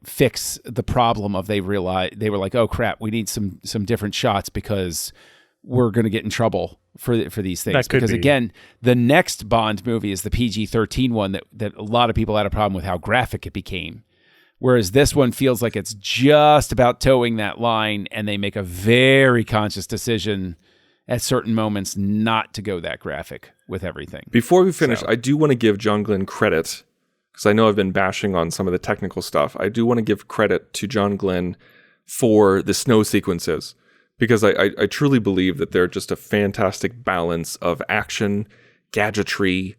fix the problem of they realized they were like, oh crap, we need some different shots because we're going to get in trouble for these things. That could because be. Again, the next Bond movie is the PG-13 one that a lot of people had a problem with how graphic it became. Whereas this one feels like it's just about towing that line, and they make a very conscious decision at certain moments not to go that graphic with everything. Before we finish, I do want to give John Glen credit, because I know I've been bashing on some of the technical stuff. I do want to give credit to John Glen for the snow sequences, because I truly believe that they're just a fantastic balance of action, gadgetry,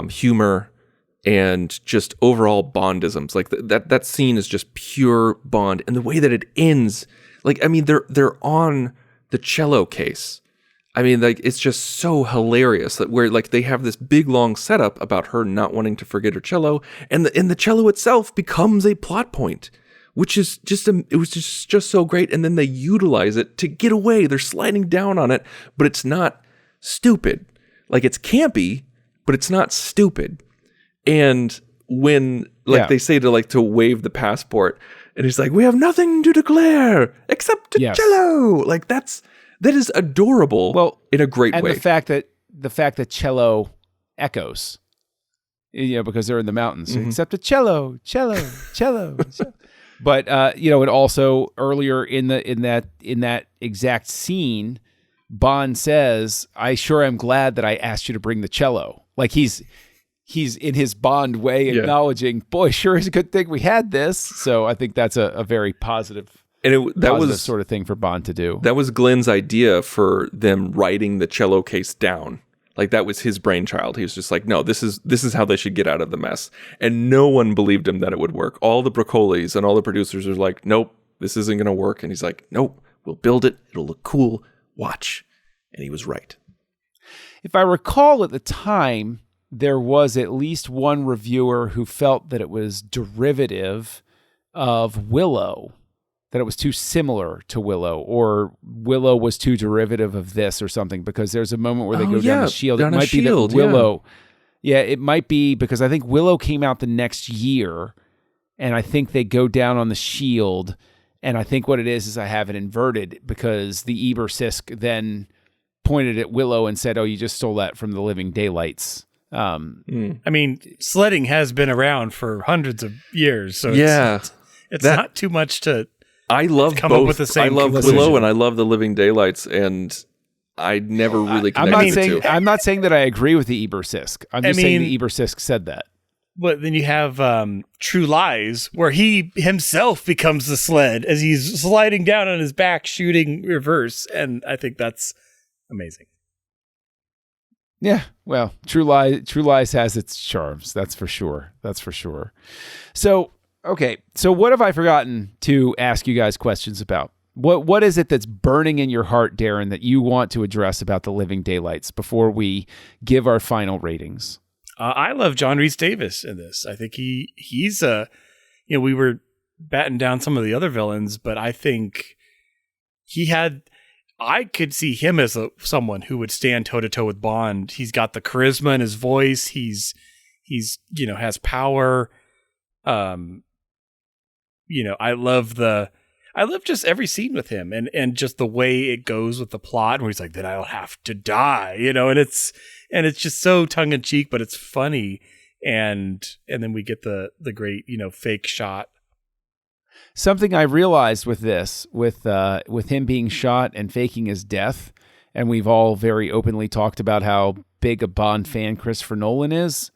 humor, and just overall Bondisms. Like that scene is just pure Bond, and the way that it ends, like, I mean, they're on the cello case. I mean, like, it's just so hilarious that where like they have this big long setup about her not wanting to forget her cello, and the cello itself becomes a plot point, which is it was just so great. And then they utilize it to get away. They're sliding down on it, but it's not stupid. Like, it's campy, but it's not stupid. And when they say to wave the passport, and he's like, "We have nothing to declare except a cello." Like, that is adorable. Well, in a great way. And the fact that cello echoes, because they're in the mountains, except a cello. But and also earlier in that exact scene, Bond says, "I sure am glad that I asked you to bring the cello." Like he's in his Bond way acknowledging, boy, sure is a good thing we had this. So I think that's a very positive. And that was the sort of thing for Bond to do. That was Glen's idea for them writing the cello case down. Like, that was his brainchild. He was just like, no, this is how they should get out of the mess. And no one believed him that it would work. All the Broccolis and all the producers were like, nope, this isn't going to work. And he's like, nope, we'll build it. It'll look cool. Watch. And he was right. If I recall at the time, there was at least one reviewer who felt that it was derivative of Willow, that it was too similar to Willow, or Willow was too derivative of this or something, because there's a moment where they go down the shield. It might be that Willow. Yeah, it might be, because I think Willow came out the next year, and I think they go down on the shield, and I think what it is I have it inverted, because the Eber-Sisk then pointed at Willow and said, "Oh, you just stole that from the Living Daylights." I mean, sledding has been around for hundreds of years, so it's not too much to. I love come both. Up with the same I love conclusion. Willow and I love the Living Daylights, and I never really connected the two. I'm not saying that I agree with the Eber-Sisk. I'm just saying the Eber-Sisk said that. But then you have True Lies, where he himself becomes the sled as he's sliding down on his back, shooting reverse, and I think that's amazing. Yeah, well, True Lies has its charms. That's for sure. So, okay. So what have I forgotten to ask you guys questions about? What is it that's burning in your heart, Darren, that you want to address about the Living Daylights before we give our final ratings? I love John Rhys Davis in this. I think he's we were batting down some of the other villains, but I think I could see him as someone who would stand toe to toe with Bond. He's got the charisma in his voice. He's has power. I love just every scene with him and just the way it goes with the plot, where he's like, "Then I'll have to die," and it's just so tongue in cheek, but it's funny. And then we get the great, fake shot. Something I realized with this, with him being shot and faking his death, and we've all very openly talked about how big a Bond fan Christopher Nolan is.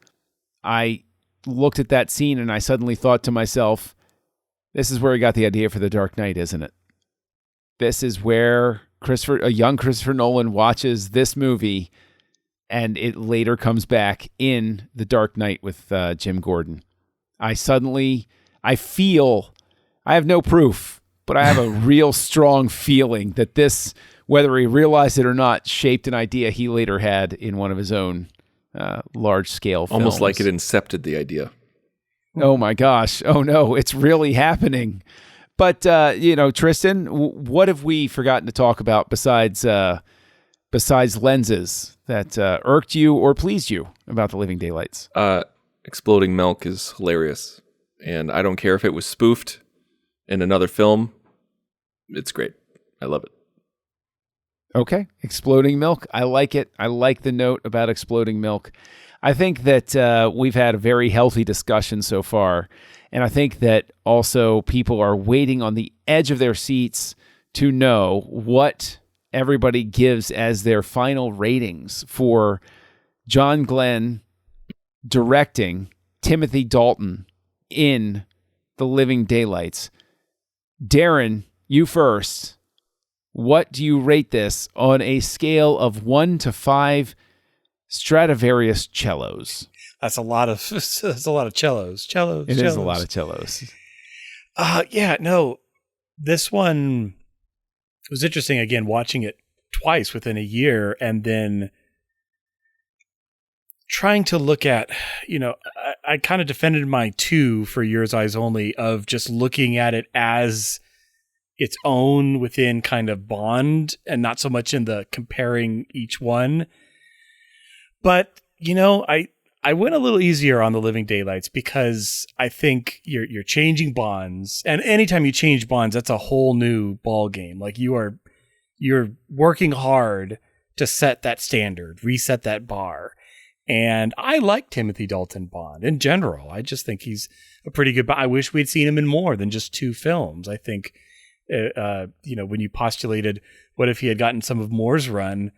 I looked at that scene and I suddenly thought to myself, this is where he got the idea for The Dark Knight, isn't it? This is where a young Christopher Nolan watches this movie, and it later comes back in The Dark Knight with Jim Gordon. I feel I have no proof, but I have a real strong feeling that this, whether he realized it or not, shaped an idea he later had in one of his own large-scale films. Almost like it incepted the idea. Oh my gosh. Oh no, it's really happening. But, Tristan, what have we forgotten to talk about besides lenses that irked you or pleased you about The Living Daylights? Exploding milk is hilarious. And I don't care if it was spoofed in another film. It's great. I love it. Okay. Exploding milk. I like it. I like the note about exploding milk. I think that we've had a very healthy discussion so far. And I think that also people are waiting on the edge of their seats to know what everybody gives as their final ratings for John Glen directing Timothy Dalton in The Living Daylights. Darren, you first. What do you rate this on a scale of 1 to 5 Stradivarius cellos? That's a lot of cellos. It is a lot of cellos. This one was interesting, again, watching it twice within a year and then trying to look at, I kind of defended my 2 for Yours Eyes Only of just looking at it as its own within kind of Bond and not so much in the comparing each one. But, I went a little easier on The Living Daylights because I think you're changing Bonds, and anytime you change Bonds, that's a whole new ball game. Like you're working hard to set that standard, reset that bar. And I like Timothy Dalton Bond in general. I just think he's a pretty good. I wish we'd seen him in more than just 2 films. I think, when you postulated what if he had gotten some of Moore's run,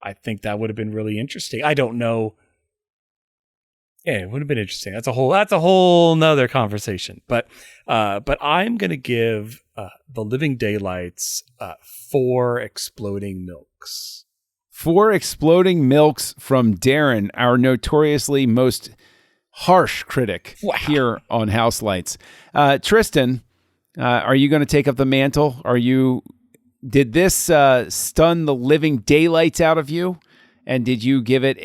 I think that would have been really interesting. I don't know. Yeah, it would have been interesting. That's a whole nother conversation. But I'm going to give The Living Daylights 4 exploding milks. 4 exploding milks from Darren, our notoriously most harsh critic here on Houselights. Tristan, are you going to take up the mantle? Did this stun the living daylights out of you? And did you give it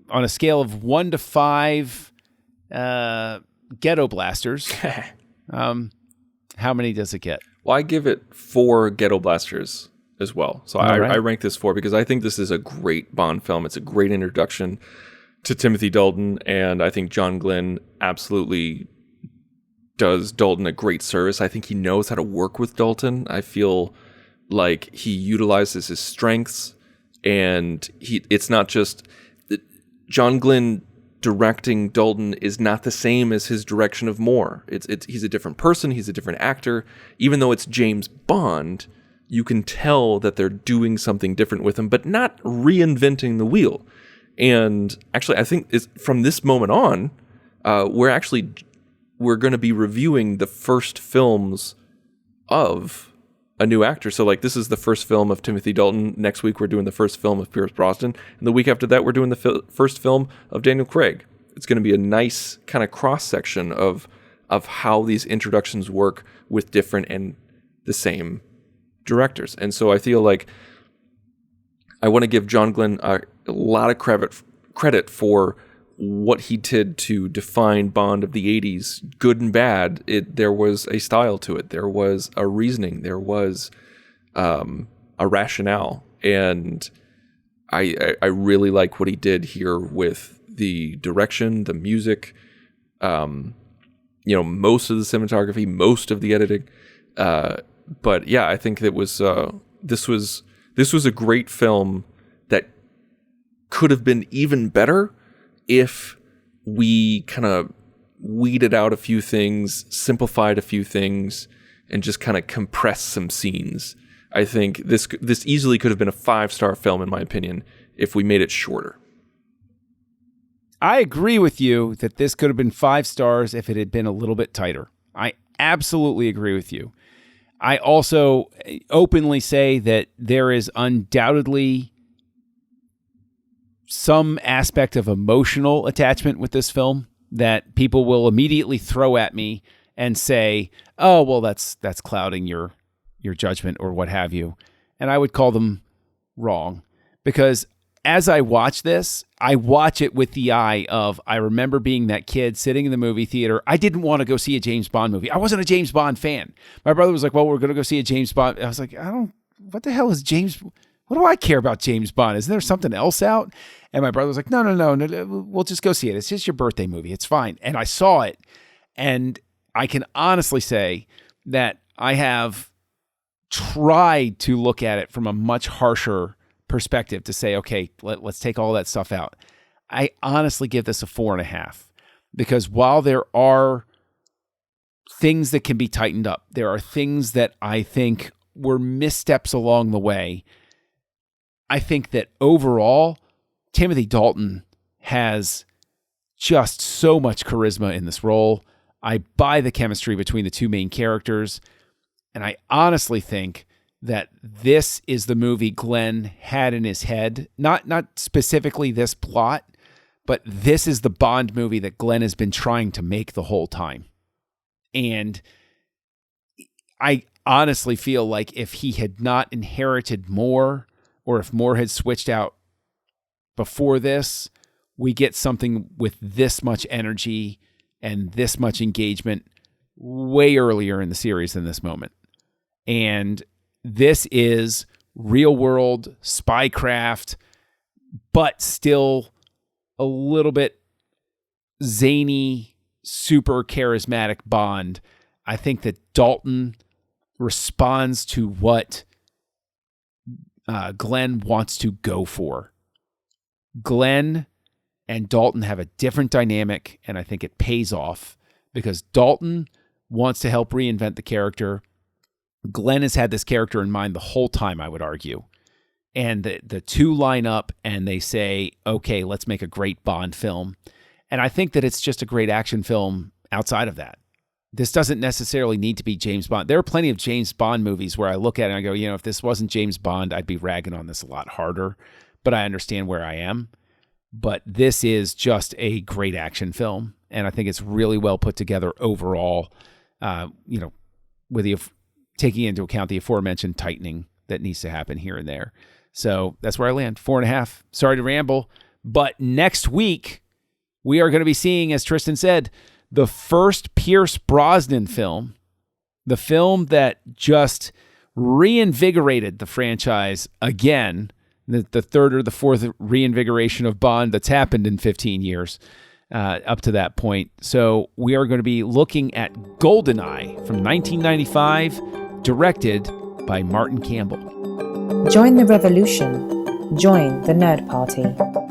on a scale of 1 to 5 ghetto blasters? How many does it get? Well, I give it 4 ghetto blasters as well. So I rank this 4 because I think this is a great Bond film. It's a great introduction to Timothy Dalton, and I think John Glen absolutely does Dalton a great service. I think he knows how to work with Dalton. I feel like he utilizes his strengths, and it's not just John Glen directing Dalton is not the same as his direction of Moore. He's a different person. He's a different actor. Even though it's James Bond, you can tell that they're doing something different with him, but not reinventing the wheel. And actually, I think from this moment on, we're going to be reviewing the first films of a new actor. So like this is the first film of Timothy Dalton. Next week we're doing the first film of Pierce Brosnan, and the week after that we're doing the first film of Daniel Craig. It's going to be a nice kind of cross section of how these introductions work with different and the same directors. And so I feel like I want to give John Glen a lot of credit for what he did to define Bond of the 80s, good and bad. There was a style to it. There was a reasoning. There was a rationale. And I really like what he did here with the direction, the music, most of the cinematography, most of the editing. But yeah, I think this was a great film that could have been even better if we kind of weeded out a few things, simplified a few things, and just kind of compressed some scenes. I think this easily could have been a 5-star film, in my opinion, if we made it shorter. I agree with you that this could have been 5 stars if it had been a little bit tighter. I absolutely agree with you. I also openly say that there is undoubtedly some aspect of emotional attachment with this film that people will immediately throw at me and say, "Oh, well, that's clouding your judgment or what have you," and I would call them wrong, because as I watch this, I watch it with the eye of, I remember being that kid sitting in the movie theater. I didn't want to go see a James Bond movie. I wasn't a James Bond fan. My brother was like, "Well, we're going to go see a James Bond." I was like, what the hell is James? What do I care about James Bond? Isn't there something else out? And my brother was like, no, we'll just go see it. It's just your birthday movie. It's fine. And I saw it. And I can honestly say that I have tried to look at it from a much harsher perspective to say, okay, let's take all that stuff out. I honestly give this a 4.5, because while there are things that can be tightened up, there are things that I think were missteps along the way. I think that overall, Timothy Dalton has just so much charisma in this role. I buy the chemistry between the two main characters, and I honestly think that this is the movie Glen had in his head. Not specifically this plot, but this is the Bond movie that Glen has been trying to make the whole time. And I honestly feel like if he had not inherited more, or if more had switched out before this, we get something with this much energy and this much engagement way earlier in the series than this moment. And this is real world spycraft, but still a little bit zany, super charismatic Bond. I think that Dalton responds to what Glen wants to go for. Glen and Dalton have a different dynamic, and I think it pays off because Dalton wants to help reinvent the character. Glen has had this character in mind the whole time, I would argue. And the two line up and they say, okay, let's make a great Bond film. And I think that it's just a great action film outside of that. This doesn't necessarily need to be James Bond. There are plenty of James Bond movies where I look at it and I go, if this wasn't James Bond, I'd be ragging on this a lot harder. But I understand where I am. But this is just a great action film. And I think it's really well put together overall, with taking into account the aforementioned tightening that needs to happen here and there. So that's where I land, 4.5. Sorry to ramble. But next week, we are going to be seeing, as Tristan said, the first Pierce Brosnan film, the film that just reinvigorated the franchise again, the third or the fourth reinvigoration of Bond that's happened in 15 years up to that point. So we are going to be looking at GoldenEye from 1995, directed by Martin Campbell. Join the revolution. Join the Nerd Party.